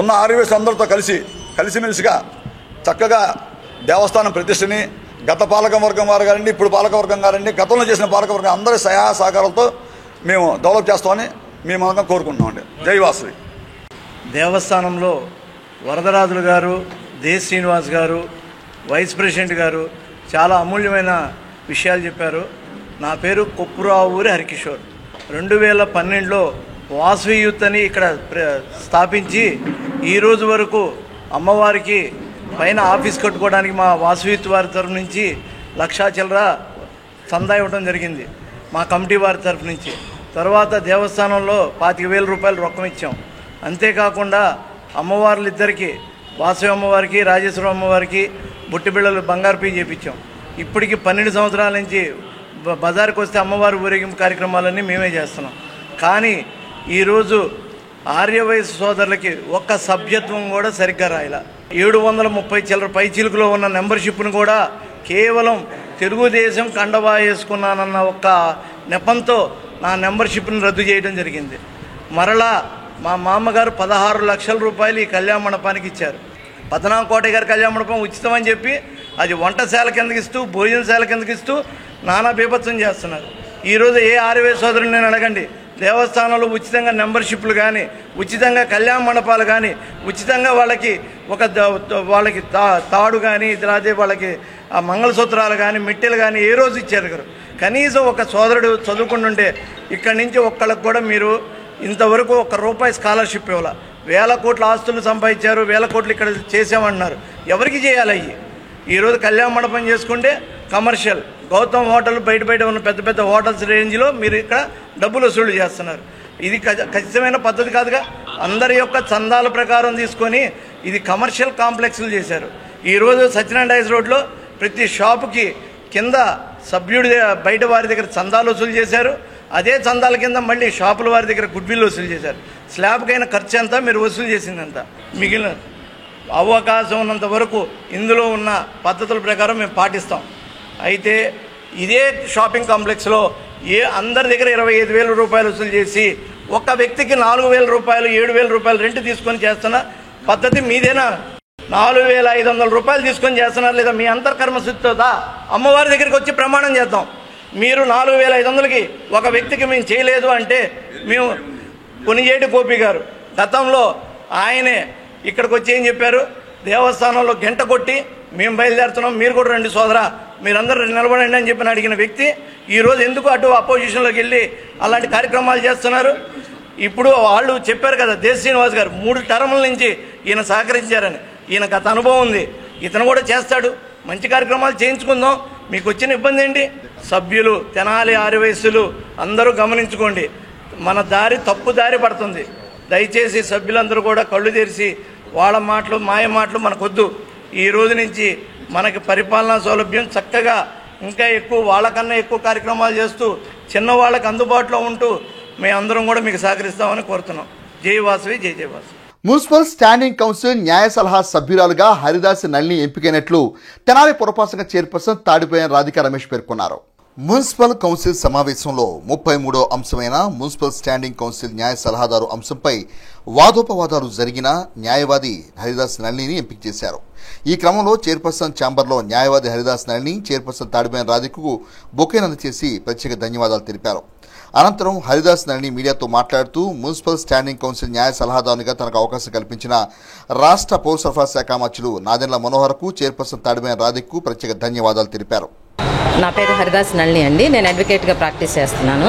Speaker 13: ఉన్న ఆర్యవేశ అందరితో కలిసిమెలిసిగా చక్కగా దేవస్థానం ప్రతిష్టని గత పాలకవర్గం వారు గారండి, ఇప్పుడు పాలకవర్గం గారండి, గతంలో చేసిన పాలకవర్గం అందరి సహాయ సహకారాలతో మేము డెవలప్ చేస్తామని మేమంతా కోరుకుంటున్నామండి. జై వాసవి.
Speaker 14: దేవస్థానంలో వరదరాజులు గారు, దే శ్రీనివాస్ గారు, వైస్ ప్రెసిడెంట్ గారు చాలా అమూల్యమైన విషయాలు చెప్పారు. నా పేరు కొప్పురావూరి హరికిషోర్. 2012లో వాసవి యూత్ అని ఇక్కడ స్థాపించి ఈరోజు వరకు అమ్మవారికి పైన ఆఫీస్ కట్టుకోవడానికి మా వాసవి యూత్ వారి తరఫు నుంచి 1,00,000 చిల్లర చందా ఇవ్వడం జరిగింది. మా కమిటీ వారి తరఫు నుంచి. తర్వాత దేవస్థానంలో 25,000 రూపాయలు రొక్కం ఇచ్చాం. అంతేకాకుండా అమ్మవార్లు ఇద్దరికి, వాసవి అమ్మవారికి, రాజేశ్వరం అమ్మవారికి బుట్టి బిళ్ళలు బంగారు పీ చేయించాం. ఇప్పటికి 12 సంవత్సరాల నుంచి బజార్కి వస్తే అమ్మవారి ఊరేగింపు కార్యక్రమాలన్నీ మేమే చేస్తున్నాం. కానీ ఈరోజు ఆర్యవైశ్య సోదరులకి ఒక్క సభ్యత్వం కూడా సరిగ్గా రాయలా. 730 చిల్లర పై చిలుకులో ఉన్న మెంబర్షిప్ను కూడా కేవలం తెలుగుదేశం కండవా వేసుకున్నానన్న ఒక్క నెపంతో నా మెంబర్షిప్ను రద్దు చేయడం జరిగింది. మరలా మా మామగారు 16 లక్షల రూపాయలు ఈ కళ్యాణ మండపానికి ఇచ్చారు. పద్మనాభ కోటయ్య గారి కళ్యాణ మండపం ఉచితమని చెప్పి అది వంటశాల కిందకి ఇస్తూ, భోజనశాల కిందకి ఇస్తూ నానా బీభత్సం చేస్తున్నారు. ఈరోజు ఏ ఆర్యవైశ్య సోదరుని నేను అడగండి, దేవస్థానంలో ఉచితంగా మెంబర్షిప్లు కానీ, ఉచితంగా కళ్యాణ మండపాలు కానీ, ఉచితంగా వాళ్ళకి తాడు కానీ, అదే వాళ్ళకి ఆ మంగళసూత్రాలు కానీ, మిట్టెలు కానీ ఏ రోజు ఇచ్చారు గారు. కనీసం ఒక సోదరుడు చదువుకుంటుంటే ఇక్కడి నుంచి ఒక్కళ్ళకి కూడా మీరు ఇంతవరకు ₹1 స్కాలర్షిప్ ఇవ్వాల. 1000 కోట్ల ఆస్తులు సంపాదించారు, 1000 కోట్లు ఇక్కడ చేసామన్నారు. ఎవరికి చేయాలి అయ్యి? ఈరోజు కళ్యాణ మండపం చేసుకుంటే కమర్షియల్, గౌతమ్ హోటల్ బయట ఉన్న పెద్ద పెద్ద హోటల్స్ రేంజ్లో మీరు ఇక్కడ డబ్బులు వసూలు చేస్తున్నారు. ఇది ఖచ్చితమైన పద్ధతి కాదుగా. అందరి యొక్క చందాల ప్రకారం తీసుకొని ఇది కమర్షియల్ కాంప్లెక్స్లు చేశారు. ఈరోజు సత్యనారాయణ డైస్ రోడ్లో ప్రతి షాపుకి కింద సభ్యుడి బయట వారి దగ్గర చందాలు వసూలు చేశారు. అదే చందాల కింద మళ్ళీ షాపుల వారి దగ్గర గుడ్ విల్ వసూలు చేశారు. స్లాబ్కైన ఖర్చు అంతా మీరు వసూలు చేసిందంతా. మిగిలిన అవకాశం ఉన్నంత వరకు ఇందులో ఉన్న పద్ధతుల ప్రకారం మేము పాటిస్తాం. అయితే ఇదే షాపింగ్ కాంప్లెక్స్లో అందరి దగ్గర 25,000 రూపాయలు వసూలు చేసి ఒక్క వ్యక్తికి 4,000 రూపాయలు, 7,000 రూపాయలు రెంట్ తీసుకొని చేస్తున్న పద్ధతి మీదేనా? 4,500 రూపాయలు తీసుకొని చేస్తున్నారు లేదా? మీ అంతర్కర్మశుద్ధితో అమ్మవారి దగ్గరికి వచ్చి ప్రమాణం చేద్దాం. మీరు 4,500కి ఒక వ్యక్తికి మేము చేయలేదు అంటే మేము కొనిజేటి గోపి గారు గతంలో ఆయనే ఇక్కడికి వచ్చి ఏం చెప్పారు, దేవస్థానంలో గంట కొట్టి మేము బయలుదేరుతున్నాం, మీరు కూడా రండి సోదరా, మీరందరూ నిలబడండి అని చెప్పి అడిగిన వ్యక్తి ఈరోజు ఎందుకు అటు అపోజిషన్లోకి వెళ్ళి అలాంటి కార్యక్రమాలు చేస్తున్నారు? ఇప్పుడు వాళ్ళు చెప్పారు కదా, దేశ శ్రీనివాస్ గారు 3 టర్ముల నుంచి ఈయన సహకరించారని. ఈయన గత అనుభవం ఉంది, ఇతను కూడా చేస్తాడు. మంచి కార్యక్రమాలు చేయించుకుందాం. మీకు వచ్చిన ఇబ్బంది ఏంటి? సభ్యులు, తెనాలి ఆర్యవైశ్యులు అందరూ గమనించుకోండి, మన దారి తప్పు దారి పడుతుంది. దయచేసి సభ్యులందరూ కూడా కళ్ళు తెరిచి వాళ్ళ మాటలు, మాయ మాటలు మనకొద్దు. ఈ రోజు నుంచి మనకి పరిపాలనా సౌలభ్యం చక్కగా ఇంకా ఎక్కువ, వాళ్ళకన్నా ఎక్కువ కార్యక్రమాలు చేస్తూ చిన్నవాళ్ళకి అందుబాటులో ఉంటూ మేమందరం కూడా మీకు సహకరిస్తామని కోరుతున్నాం. జై వాసవి, జై జై వాసవి.
Speaker 9: మున్సిపల్ స్టాండింగ్ కౌన్సిల్ న్యాయ సలహా సభ్యురాలుగా హరిదాసి నళిని ఎంపికైనట్లు తెనాలి పురపాలక చైర్పర్సన్ తాడిపోయిన రాధికా రమేష్ పేర్కొన్నారు. మున్సిపల్ కౌన్సిల్ సమావేశంలో 33వ అంశమైన మున్సిపల్ స్టాండింగ్ కౌన్సిల్ న్యాయ సలహాదారు అంశంపై వాదోపవాదాలు జరిగిన న్యాయవాది హరిదాస్ నళిని ఎంపిక చేశారు. ఈ క్రమంలో చైర్పర్సన్ ఛాంబర్లో న్యాయవాది హరిదాస్ నళిని చైర్పర్సన్ తాడిపోయిన రాధికకు బొకేను అందజేసి ప్రత్యేక ధన్యవాదాలు తెలిపారు. అనంతరం హరిదాస్ నళిని మీడియాతో మాట్లాడుతూ మున్సిపల్ స్టాండింగ్ కౌన్సిల్ న్యాయ సలహాదారునిగా తనకు అవకాశం కల్పించిన రాష్ట్ర పౌర సరఫరా శాఖ మంత్రులు నాదెండ్ల మనోహర్కు చైర్పర్సన్ తాడిపోయిన రాధికకు ప్రత్యేక ధన్యవాదాలు తెలిపారు.
Speaker 15: నా పేరు హరిదాస్ నళిని అండి. నేను అడ్వకేట్గా ప్రాక్టీస్ చేస్తున్నాను.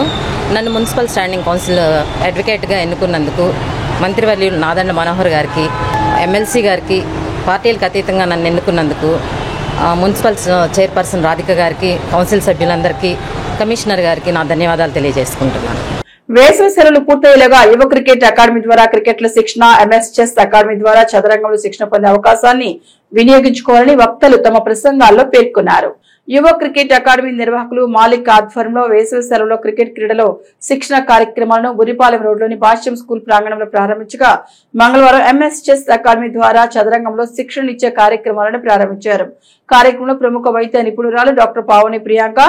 Speaker 15: నన్ను మున్సిపల్ స్టాండింగ్ కౌన్సిల్ అడ్వకేట్గా ఎన్నుకున్నందుకు మంత్రివర్యులు నాదెండ్ల మనోహర్ గారికి, ఎమ్మెల్సీ గారికి, పార్టీలకు అతీతంగా నన్ను ఎన్నుకున్నందుకు మున్సిపల్ చైర్పర్సన్ రాధిక గారికి, కౌన్సిల్ సభ్యులందరికీ, కమిషనర్ గారికి నా ధన్యవాదాలు తెలియజేసుకుంటున్నాను.
Speaker 1: వేసవి సెలవులు పూర్తయ్యేలాగా యువ క్రికెట్ అకాడమీ ద్వారా క్రికెట్లో శిక్షణ, MS చెస్ అకాడమీ ద్వారా చదరంగంలో శిక్షణ పొందే అవకాశాన్ని వినియోగించుకోవాలని వక్తలు తమ ప్రసంగాల్లో పేర్కొన్నారు. యువ క్రికెట్ అకాడమీ నిర్వాహకులు మాలిక్ ఆధ్వర్యంలో వేసవి సెలవులో క్రికెట్ క్రీడలో శిక్షణ కార్యక్రమాలను బురిపాలెం రోడ్లోని భాష్యం స్కూల్ ప్రాంగణంలో ప్రారంభించగా మంగళవారం MS చెస్ అకాడమీ ద్వారా చదరంగంలో శిక్షణ ఇచ్చే కార్యక్రమాలను ప్రారంభించారు. కార్యక్రమంలో ప్రముఖ వైద్య నిపుణురాలు డాక్టర్ పావని ప్రియాంక,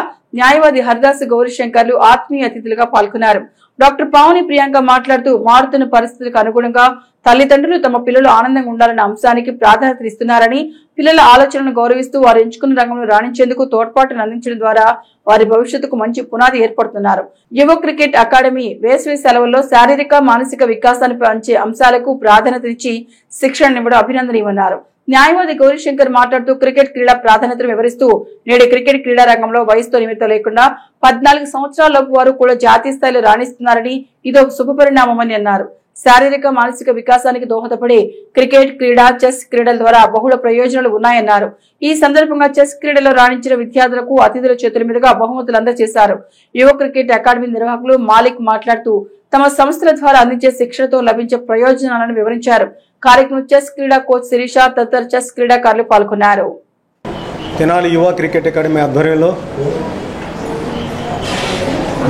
Speaker 1: న్యాయవాది హరిదాస్ గౌరీశంకర్లు ఆత్మీయ అతిథులుగా పాల్గొన్నారు. డాక్టర్ పావని ప్రియాంక మాట్లాడుతూ మారుతున్న పరిస్థితులకు అనుగుణంగా తల్లిదండ్రులు తమ పిల్లలు ఆనందంగా ఉండాలన్న అంశానికి ప్రాధాన్యత ఇస్తున్నారని, పిల్లల ఆలోచనలను గౌరవిస్తూ వారు ఎంచుకున్న రంగంలో రాణించేందుకు తోడ్పాటును అందించడం ద్వారా వారి భవిష్యత్తుకు మంచి పునాది ఏర్పడుతున్నారు. యువ క్రికెట్ అకాడమీ వేసవి సెలవుల్లో శారీరక, మానసిక వికాసాన్ని పెంచే అంశాలకు ప్రాధాన్యతనిచ్చి శిక్షణనివ్వడం అభినందనీయమన్నారు. న్యాయవాది గౌరీశంకర్ మాట్లాడుతూ క్రికెట్ క్రీడా ప్రాధాన్యతను వివరిస్తూ నేడు క్రికెట్ క్రీడా రంగంలో వయసుతో నిమిత్తం లేకుండా 14 సంవత్సరాలలోపు వారు కూడా జాతీయ స్థాయిలో రాణిస్తున్నారని ఇదో శుభపరిణామమని అన్నారు. శారీరక మానసిక వికాసానికి దోహదపడే క్రికెట్ క్రీడ చెస్ క్రీడల ద్వారా బహుళ ప్రయోజనాలు ఉన్నాయన్నారు. ఈ సందర్భంగా చెస్ క్రీడలో రాణించిన విద్యార్థులకు అతిథుల చేతుల మీదుగా బహుమతులు అందజేశారు. యువ క్రికెట్ అకాడమీ నిర్వాహకులు మాలిక్ మాట్లాడుతూ తమ సంస్థల ద్వారా అందించే శిక్షణతో లభించే ప్రయోజనాలను వివరించారు. కార్యక్రమం చెస్ క్రీడా కోచ్ శిరీష తదితర చెస్ క్రీడాకారులు పాల్గొన్నారు.
Speaker 16: తెనాలి యువ క్రికెట్ అకాడమీ ఆధ్వర్యంలో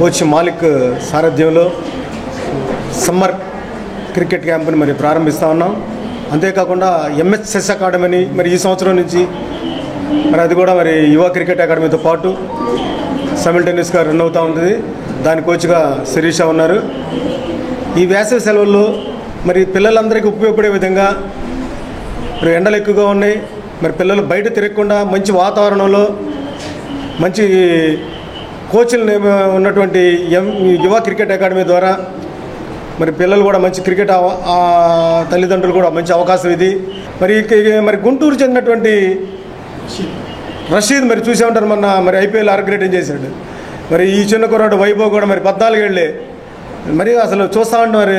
Speaker 16: కోచ్ మాలిక్ సారథ్యంలో సమ్మర్ క్రికెట్ క్యాంపుని మరి ప్రారంభిస్తూ ఉన్నాం. అంతేకాకుండా ఎంఎస్ చెస్ అకాడమీని మరి ఈ సంవత్సరం నుంచి మరి అది కూడా మరి యువ క్రికెట్ అకాడమీతో పాటు సైమల్టేనియస్గా రన్ అవుతూ ఉంటుంది. దాని కోచ్గా శిరీష ఉన్నారు. ఈ వేసవి సెలవుల్లో మరి పిల్లలందరికీ ఉపయోగపడే విధంగా మరి ఎండలు ఎక్కువగా ఉన్నాయి. మరి పిల్లలు బయట తిరగకుండా మంచి వాతావరణంలో మంచి కోచ్లు ఉన్నటువంటి యువ క్రికెట్ అకాడమీ ద్వారా మరి పిల్లలు కూడా మంచి క్రికెట్ తల్లిదండ్రులు కూడా మంచి అవకాశం ఇది. మరి గుంటూరు చెందినటువంటి రషీద్ మరి చూసే ఉంటారు, మొన్న మరి ఐపీఎల్ ఆర్గ్రేటింగ్ చేశాడు. మరి ఈ చిన్న కుర్రాడు వైభవ్ కూడా మరి 14 ఏళ్ళే. మరి అసలు చూస్తూ ఉంటే మరి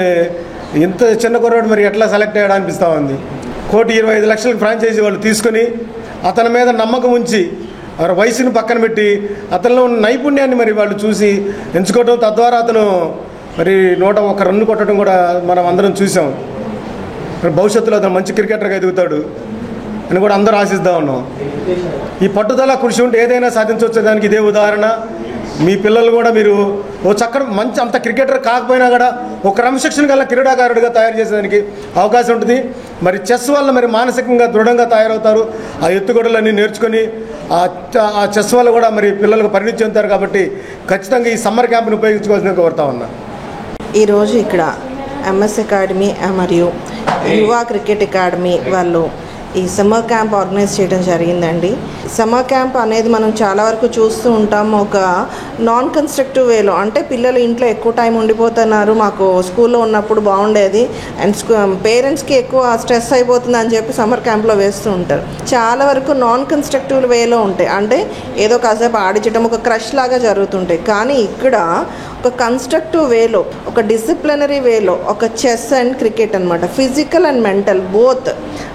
Speaker 16: ఇంత చిన్న కుర్రాడు మరి ఎట్లా సెలెక్ట్ అయ్యాడా అనిపిస్తూ ఉంది. 1,25,00,000 ఫ్రాంచైజీ వాళ్ళు తీసుకొని అతని మీద నమ్మకం ఉంచి వారి వయసుని పక్కన పెట్టి అతనిలో ఉన్న నైపుణ్యాన్ని మరి వాళ్ళు చూసి ఎంచుకోవడం, తద్వారా అతను మరి 101 రన్ను కొట్టడం కూడా మనం అందరం చూసాం. మరి భవిష్యత్తులో అతను మంచి క్రికెటర్గా ఎదుగుతాడు అని కూడా అందరూ ఆశిస్తూ ఉన్నాం. ఈ పట్టుదల కృషి ఉంటే ఏదైనా సాధించవచ్చు. దానికి ఇదే ఉదాహరణ. మీ పిల్లలు కూడా మీరు ఓ చక్కటి మంచి అంత క్రికెటర్ కాకపోయినా కూడా ఒక క్రమశిక్షణ గల క్రీడాకారుడిగా తయారు చేసేదానికి అవకాశం ఉంటుంది. మరి చెస్ వల్ల మరి మానసికంగా దృఢంగా తయారవుతారు. ఆ ఎత్తుగడలన్నీ నేర్చుకొని ఆ చెస్ వల్ల కూడా మరి పిల్లలకు పరిణితి చెందుతారు. కాబట్టి ఖచ్చితంగా ఈ సమ్మర్ క్యాంప్ని ఉపయోగించుకోవాల్సిందిగా కోరుతా ఉన్నా.
Speaker 17: ఈరోజు ఇక్కడ ఎంఎస్ అకాడమీ మరియు యువ క్రికెట్ అకాడమీ వాళ్ళు ఈ సమ్మర్ క్యాంప్ ఆర్గనైజ్ చేయడం జరిగిందండి. సమ్మర్ క్యాంప్ అనేది మనం చాలా వరకు చూస్తూ ఉంటాం. ఒక నాన్ కన్స్ట్రక్టివ్ వేలో, అంటే పిల్లలు ఇంట్లో ఎక్కువ టైం ఉండిపోతున్నారు, మాకు స్కూల్లో ఉన్నప్పుడు బాగుండేది అండ్ పేరెంట్స్కి ఎక్కువ స్ట్రెస్ అయిపోతుంది అని చెప్పి సమ్మర్ క్యాంప్లో వేస్తూ ఉంటారు. చాలా వరకు నాన్ కన్స్ట్రక్టివ్ వేలో ఉంటాయి, అంటే ఏదో కాసేపు ఆడించడం ఒక క్రష్ లాగా జరుగుతుంటాయి. కానీ ఇక్కడ ఒక కన్స్ట్రక్టివ్ వేలో, ఒక డిసిప్లినరీ వేలో ఒక చెస్ అండ్ క్రికెట్ అనమాట, ఫిజికల్ అండ్ మెంటల్ బోత్.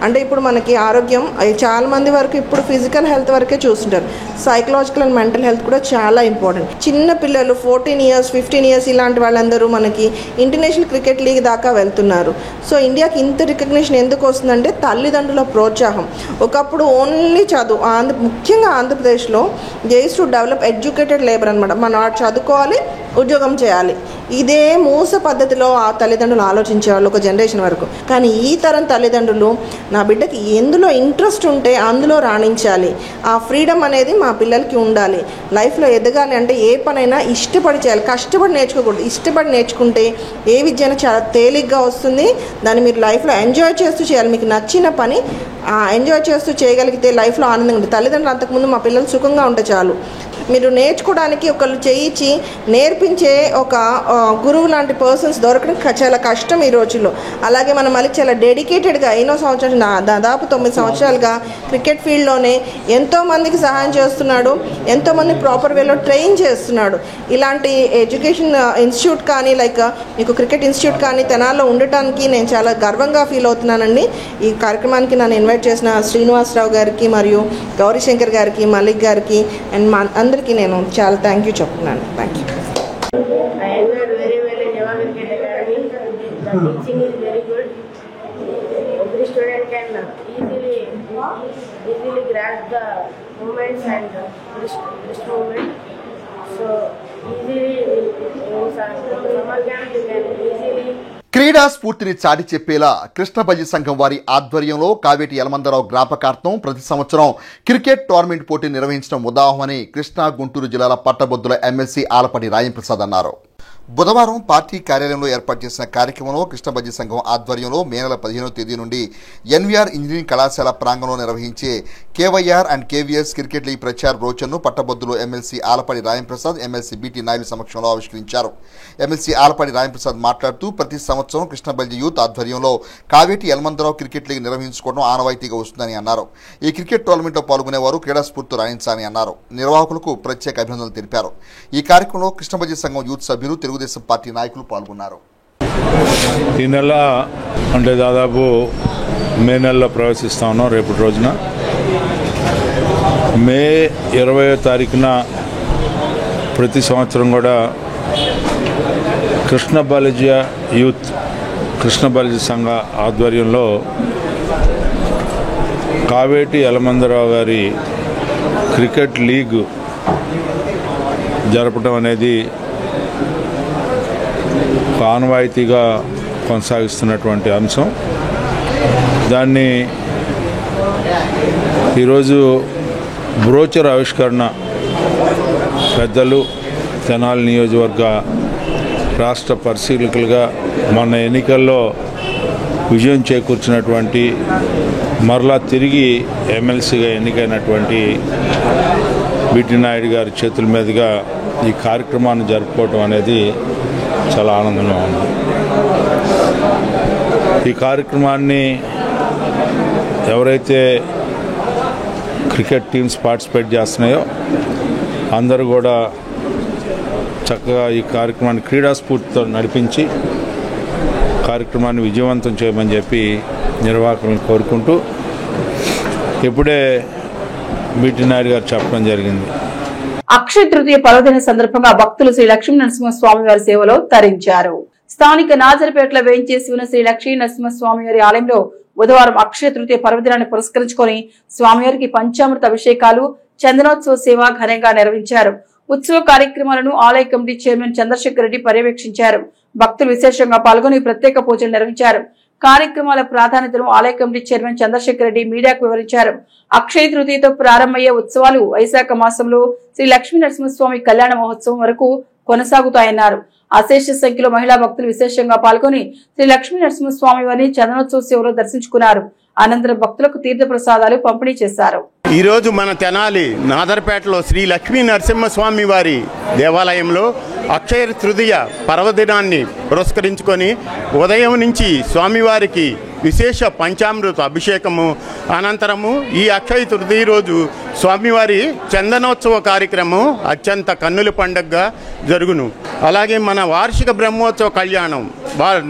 Speaker 17: అంటే ఇప్పుడు మనకి ఆరోగ్యం చాలామంది వరకు ఇప్పుడు ఫిజికల్ హెల్త్ వరకే చూస్తుంటారు, సైకలాజికల్ అండ్ మెంటల్ హెల్త్ కూడా చాలా ఇంపార్టెంట్. చిన్న పిల్లలు 14 years 15 years ఇలాంటి వాళ్ళందరూ మనకి ఇంటర్నేషనల్ క్రికెట్ లీగ్ దాకా వెళ్తున్నారు. సో ఇండియాకి ఇంత రికగ్నిషన్ ఎందుకు వస్తుందంటే తల్లిదండ్రుల ప్రోత్సాహం. ఒకప్పుడు ఓన్లీ చదువు, ముఖ్యంగా ఆంధ్రప్రదేశ్లో జైస్ టు డెవలప్ ఎడ్యుకేటెడ్ లేబర్ అనమాట. మనం చదువుకోవాలి, ఉద్యోగం చేయాలి, ఇదే మూస పద్ధతిలో ఆ తల్లిదండ్రులు ఆలోచించేవాళ్ళు ఒక జనరేషన్ వరకు. కానీ ఈ తరం తల్లిదండ్రులు నా బిడ్డకి ఎందులో ఇంట్రెస్ట్ ఉంటే అందులో రాణించాలి, ఆ ఫ్రీడమ్ అనేది మా పిల్లలకి ఉండాలి. లైఫ్లో ఎదగాలి అంటే ఏ పనైనా ఇష్టపడి చేయాలి, కష్టపడి నేర్చుకోకూడదు. ఇష్టపడి నేర్చుకుంటే ఏ విద్య అయినా చాలా తేలిగ్గా వస్తుంది. దాన్ని మీరు లైఫ్లో ఎంజాయ్ చేస్తూ చేయాలి. మీకు నచ్చిన పని ఎంజాయ్ చేస్తూ చేయగలిగితే లైఫ్లో ఆనందంగా ఉంటుంది. తల్లిదండ్రులు అంతకుముందు మా పిల్లలు సుఖంగా ఉంటే చాలు. మీరు నేర్చుకోవడానికి ఒకళ్ళు చేయించి నేర్పించే ఒక గురువు లాంటి పర్సన్స్ దొరకడం చాలా కష్టం ఈ రోజుల్లో. అలాగే మన మళ్ళీ చాలా డెడికేటెడ్గా ఎన్నో సంవత్సరాలు, దాదాపు 9 సంవత్సరాలుగా క్రికెట్ ఫీల్డ్లోనే ఎంతోమందికి సహాయం చేస్తున్నాడు, ఎంతోమంది ప్రాపర్ వేలో ట్రైన్ చేస్తున్నాడు. ఇలాంటి ఎడ్యుకేషన్ ఇన్స్టిట్యూట్ కానీ లైక్ మీకు క్రికెట్ ఇన్స్టిట్యూట్ కానీ తెనాల్లో ఉండటానికి నేను చాలా గర్వంగా ఫీల్ అవుతున్నానండి. ఈ కార్యక్రమానికి నన్ను ఇన్వైట్ చేసిన శ్రీనివాసరావు గారికి మరియు గౌరీశంకర్ గారికి, మలిక్ గారికి అండ్ అందరికీ నేను చాలా థ్యాంక్ యూ చెప్తున్నాను. Thank you.
Speaker 18: Teaching is very good. Every student can easily grasp the movements and wrist movement. So easily in summer camp you can easily.
Speaker 9: క్రీడా స్ఫూర్తిని చాటి చెప్పేలా కృష్ణబల్లి సంఘం వారి ఆధ్వర్యంలో కావేటి యలమందరావు జ్ఞాపకార్థం ప్రతి సంవత్సరం క్రికెట్ టోర్నమెంట్ పోటీ నిర్వహించడం ఉదాహరణని కృష్ణా, గుంటూరు జిల్లాల పట్టభద్రుల ఎమ్మెల్సీ ఆలపాటి రాజంప్రసాద్ అన్నారు. బుధవారం పార్టీ కార్యాలయంలో ఏర్పాటు చేసిన కార్యక్రమంలో కృష్ణబల్లి సంఘం ఆధ్వర్యంలో మే నెల 15వ తేదీ నుండి ఎన్వీఆర్ ఇంజనీరింగ్ కళాశాల ప్రాంగణంలో నిర్వహించే KYR and KVS cricket league ప్రచార బ్రోచర్ను పట్టభద్రులు MLC Alapati Rajamprasad, MLC BT Naidu సమక్షంలో ఆవిష్కరించారు. ఎమ్మెల్సీ ఆలపాటి రాజంప్రసాద్ మాట్లాడుతూ ప్రతి సంవత్సరం కృష్ణబల్లి యూత్ ఆధ్వర్యంలో కావేటి యలమందరావు క్రికెట్ లీగ్ నిర్వహించుకోవడం ఆనవాయితీగా వస్తుందని అన్నారు. ఈ క్రికెట్ టోర్నమెంట్లో పాల్గొనేవారు క్రీడా స్ఫూర్తి రాణించాలని అన్నారు. నిర్వాహకులకు ప్రత్యేక అభినందనలు తెలిపారు. ఈ కార్యక్రమంలో కృష్ణబల్లి సంఘం యూత్ సభ్యులు, తెలుగుదేశం పార్టీ నాయకులు పాల్గొన్నారు.
Speaker 10: ఈ నెల అంటే దాదాపు మే నెలలో ప్రవేశిస్తా ఉన్నాం. రేపటి రోజున మే 20వ తారీఖున ప్రతి సంవత్సరం కూడా కృష్ణ బాలాజీ యూత్ కృష్ణ బాలాజీ సంఘ ఆధ్వర్యంలో కావేటి యలమందరావు గారి క్రికెట్ లీగ్ జరపడం అనేది ఆనవాయితీగా కొనసాగిస్తున్నటువంటి అంశం. దాన్ని ఈరోజు బ్రోచర్ ఆవిష్కరణ పెద్దలు తెనాలి నియోజకవర్గ రాష్ట్ర పరిశీలకులుగా మొన్న ఎన్నికల్లో విజయం చేకూర్చినటువంటి మరలా తిరిగి ఎమ్మెల్సీగా ఎన్నికైనటువంటి బిటి నాయుడు గారి చేతుల మీదుగా ఈ కార్యక్రమాన్ని జరుపుకోవటం అనేది చాలా ఆనందంగా ఉంది. ఈ కార్యక్రమాన్ని ఎవరైతే క్రికెట్ టీమ్స్ పార్టిసిపేట్ చేస్తున్నాయో అందరూ కూడా చక్కగా ఈ కార్యక్రమాన్ని క్రీడా స్ఫూర్తితో నడిపించి కార్యక్రమాన్ని విజయవంతం చేయమని చెప్పి నిర్వాహకులను కోరుకుంటూ ఇప్పుడే బిటి నాయుడు గారు చెప్పడం జరిగింది.
Speaker 1: అక్షయ తృతీయ పర్వదిన సందర్భంగా భక్తులు శ్రీ లక్ష్మీ నరసింహస్వామి వారి సేవలో తరించారు. స్థానిక నాజర్పేటలో వేయించేసి ఉన్న శ్రీ లక్ష్మీ నరసింహస్వామి వారి ఆలయంలో బుధవారం అక్షయ తృతీయ పర్వదినాన్ని పురస్కరించుకొని స్వామివారికి పంచామృత అభిషేకాలు, చందనోత్సవ సేవ ఘనంగా నిర్వహించారు. ఉత్సవ కార్యక్రమాలను ఆలయ కమిటీ చైర్మన్ చంద్రశేఖర్ రెడ్డి పర్యవేక్షించారు. భక్తులు విశేషంగా పాల్గొని ప్రత్యేక పూజలు నిర్వహించారు. కార్యక్రమాల ప్రాధాన్యతను ఆలయ కమిటీ చైర్మన్ చంద్రశేఖర్ రెడ్డి మీడియాకు వివరించారు. అక్షయ తృతీయతో ప్రారంభమయ్యే ఉత్సవాలు వైశాఖ మాసంలో శ్రీ లక్ష్మీ నరసింహస్వామి కళ్యాణ మహోత్సవం వరకు కొనసాగుతాయన్నారు. అశేష సంఖ్యలో మహిళా భక్తులు విశేషంగా పాల్గొని శ్రీ లక్ష్మీ నరసింహస్వామి వారిని చందనోత్సవ సేవలో దర్శించుకున్నారు. అనంతరం భక్తులకు తీర్థ ప్రసాదాలు పంపిణీ చేశారు.
Speaker 2: ఈరోజు మన తెనాలి నాదర్పేటలో శ్రీ లక్ష్మీ నరసింహస్వామి వారి దేవాలయంలో అక్షయ తృతీయ పర్వదినాన్ని పురస్కరించుకొని ఉదయం నుంచి స్వామివారికి విశేష పంచామృత అభిషేకము, అనంతరము ఈ అక్షయ తృతీయ రోజు స్వామివారి చందనోత్సవ కార్యక్రమం అత్యంత కన్నుల పండుగగా జరుగును. అలాగే మన వార్షిక బ్రహ్మోత్సవ కళ్యాణం,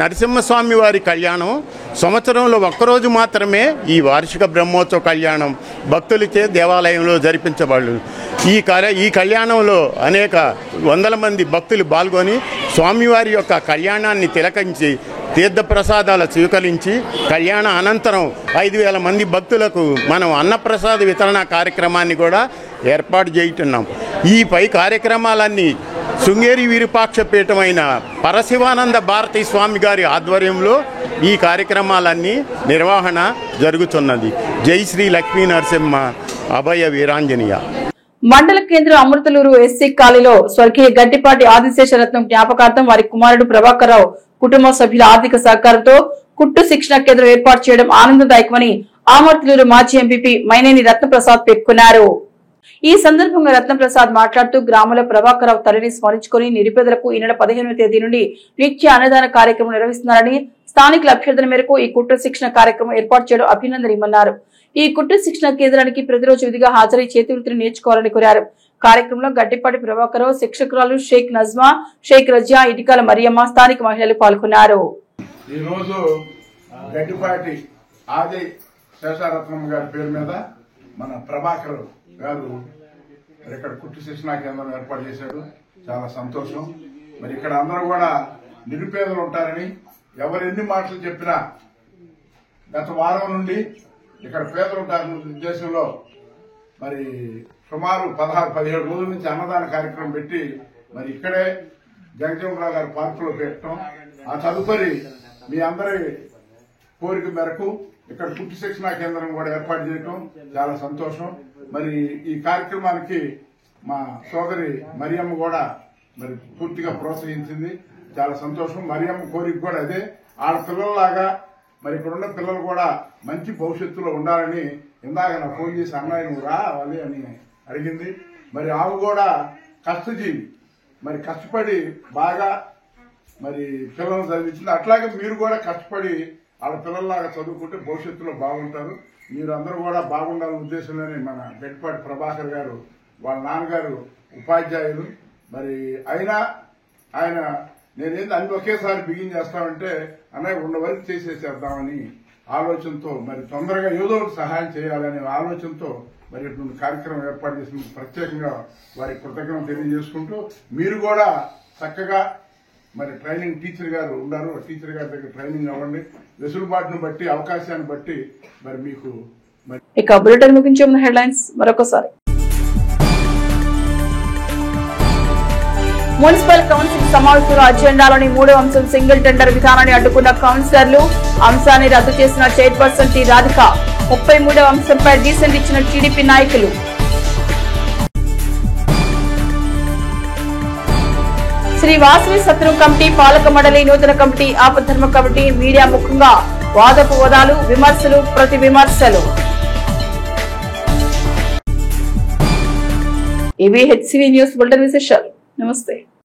Speaker 2: నరసింహస్వామి వారి కళ్యాణం సంవత్సరంలో ఒక్కరోజు మాత్రమే ఈ వార్షిక బ్రహ్మోత్సవ కళ్యాణం భక్తులచే దేవాలయంలో జరిపించబడు. ఈ కళ్యాణంలో అనేక వందల మంది భక్తులు పాల్గొని స్వామివారి యొక్క కళ్యాణాన్ని తిలకించి తీర్థప్రసాదాలు స్వీకరించి కళ్యాణ అనంతరం 5,000 మంది భక్తులకు మనం అన్నప్రసాద వితరణ కార్యక్రమాన్ని కూడా ఏర్పాటు చేయుతున్నాం. ఈ పై కార్యక్రమాలన్నీ శృంగేరి విరూపాక్ష పీఠమైన పరశివానంద భారతీ స్వామి గారి ఆధ్వర్యంలో ఈ కార్యక్రమాలన్నీ నిర్వహణ జరుగుతున్నది. జై శ్రీ లక్ష్మీ నరసింహ అభయ వీరాంజనేయ.
Speaker 1: మండల కేంద్రం అమృతలూరు ఎస్సీ కాలనీలో స్వర్గీయ గడ్డిపాటి ఆదిశేషరత్నం జ్ఞాపకార్థం వారి కుమారుడు ప్రభాకర్ రావు కుటుంబ సభ్యుల ఆర్థిక సహకారంతో కుట్టు శిక్షణ కేంద్రం ఏర్పాటు చేయడం ఆనందదాయకమని అమృతలూరు మాజీ ఎంపీపీ మైనేని రత్నప్రసాద్ పేర్కొన్నారు. ఈ సందర్భంగా రత్నప్రసాద్ మాట్లాడుతూ గ్రామంలో ప్రభాకర్ రావు తల్లిని స్మరించుకుని నిరుపేదలకు ఈ నెల 15వ తేదీ నుండి నిత్య అన్నదాన కార్యక్రమం నిర్వహిస్తున్నారని, స్థానికుల అభ్యర్థన మేరకు ఈ కుట్టు శిక్షణ కార్యక్రమం ఏర్పాటు చేయడం అభినందనీయమన్నారు. ఈ కుట్టు శిక్షణ కేంద్రానికి ప్రతిరోజు విధిగా హాజరై చేతివృత్తిని నేర్చుకోవాలని కోరారు. కార్యక్రమంలో గడ్డిపాటి ప్రభాకర్ రావు, శిక్షకురాలు షేక్ నజ్మా, షేక్ రజియా, ఇటికాల మరియమ్మ, స్థానిక మహిళలు పాల్గొన్నారు.
Speaker 19: ఈ రోజు గడ్డిపాటి ఆది శేషారత్నం గారి పేరు మీద మన ప్రభాకర్ గారు మరి ఇక్కడ కుట్టు శిక్షణా కేంద్రం ఏర్పాటు చేశాడు. చాలా సంతోషం. మరి ఇక్కడ అందరూ కూడా నిరుపేదలు ఉంటారని ఎవరు ఎన్ని మాటలు చెప్పినా గత వారం నుండి ఇక్కడ పేదలు ఉంటారన్న ఉద్దేశంలో మరి సుమారు 16-17 రోజుల నుంచి అన్నదాన కార్యక్రమం పెట్టి మరి ఇక్కడే జగజీవనరావు గారి పార్కులో పెట్టడం, ఆ తదుపరి మీ అందరి కోరిక మేరకు ఇక్కడ కుట్టు శిక్షణా కేంద్రం కూడా ఏర్పాటు చేయడం చాలా సంతోషం. మరి ఈ కార్యక్రమానికి మా సోదరి మరియమ్మ కూడా మరి పూర్తిగా ప్రోత్సహించింది. చాలా సంతోషం. మరియమ్మ కోరిక కూడా అదే. ఆడ పిల్లల్లాగా మరి ఇక్కడున్న పిల్లలు కూడా మంచి భవిష్యత్తులో ఉండాలని ఇందాక నాకు ఫోన్ చేసి అన్నయ్య నువ్వు రావాలి అని అడిగింది. మరి ఆమె కూడా కష్టజీవి, మరి కష్టపడి బాగా మరి పిల్లలను చదివించింది. అట్లాగే మీరు కూడా కష్టపడి వాళ్ళ పిల్లల్లాగా చదువుకుంటే భవిష్యత్తులో బాగుంటారు. మీరు అందరూ కూడా బాగుండాలనే ఉద్దేశంలోనే మన గడ్డిపాటి ప్రభాకర్ గారు వాళ్ళ నాన్నగారు ఉపాధ్యాయులు. మరి అయినా ఆయన నేనేంది అన్ని ఒకేసారి బిగిన్ చేస్తామంటే అన్నయ్య ఉన్న వరకు చేసేసేద్దామని ఆలోచనతో మరి తొందరగా ఏదో ఒకటి సహాయం చేయాలనే ఆలోచనతో మరి ఇటువంటి కార్యక్రమం ఏర్పాటు చేసిన ప్రత్యేకంగా వారి కృతజ్ఞతలు తెలియజేసుకుంటూ మీరు కూడా చక్కగా మరి ట్రైనింగ్ టీచర్ గారు ఉన్నారు, టీచర్ గారి దగ్గర ట్రైనింగ్ అవ్వండి. వెసులుబాటును బట్టి అవకాశాన్ని బట్టి మరి మీకు
Speaker 1: ఇక బులెటిన్ ముగించే ముందు హెడ్లైన్స్ మరొకసారి. మున్సిపల్ కౌన్సిల్ సమావేశంలో అజెండాలోని 3వ అంశం సింగిల్ టెండర్ విధానాన్ని అడ్డుకున్న కౌన్సిలర్లు, అంశాన్ని రద్దు చేసిన చైర్పర్సన్ టి రాధిక. 33వ అంశంపై డీసెంట్ ఇచ్చిన టీడీపీ నాయకులు. శ్రీ వాసవి సత్రం కమిటీ పాలక మండలి నూతన కమిటీ ఆపద్ధర్మ కమిటీ మీడియా ముఖంగా వాదోపవాదాలు, విమర్శలు, ప్రతి విమర్శలు. ఇవి హెచ్సివి న్యూస్ బులెటిన్ విశేషాలు. నమస్తే.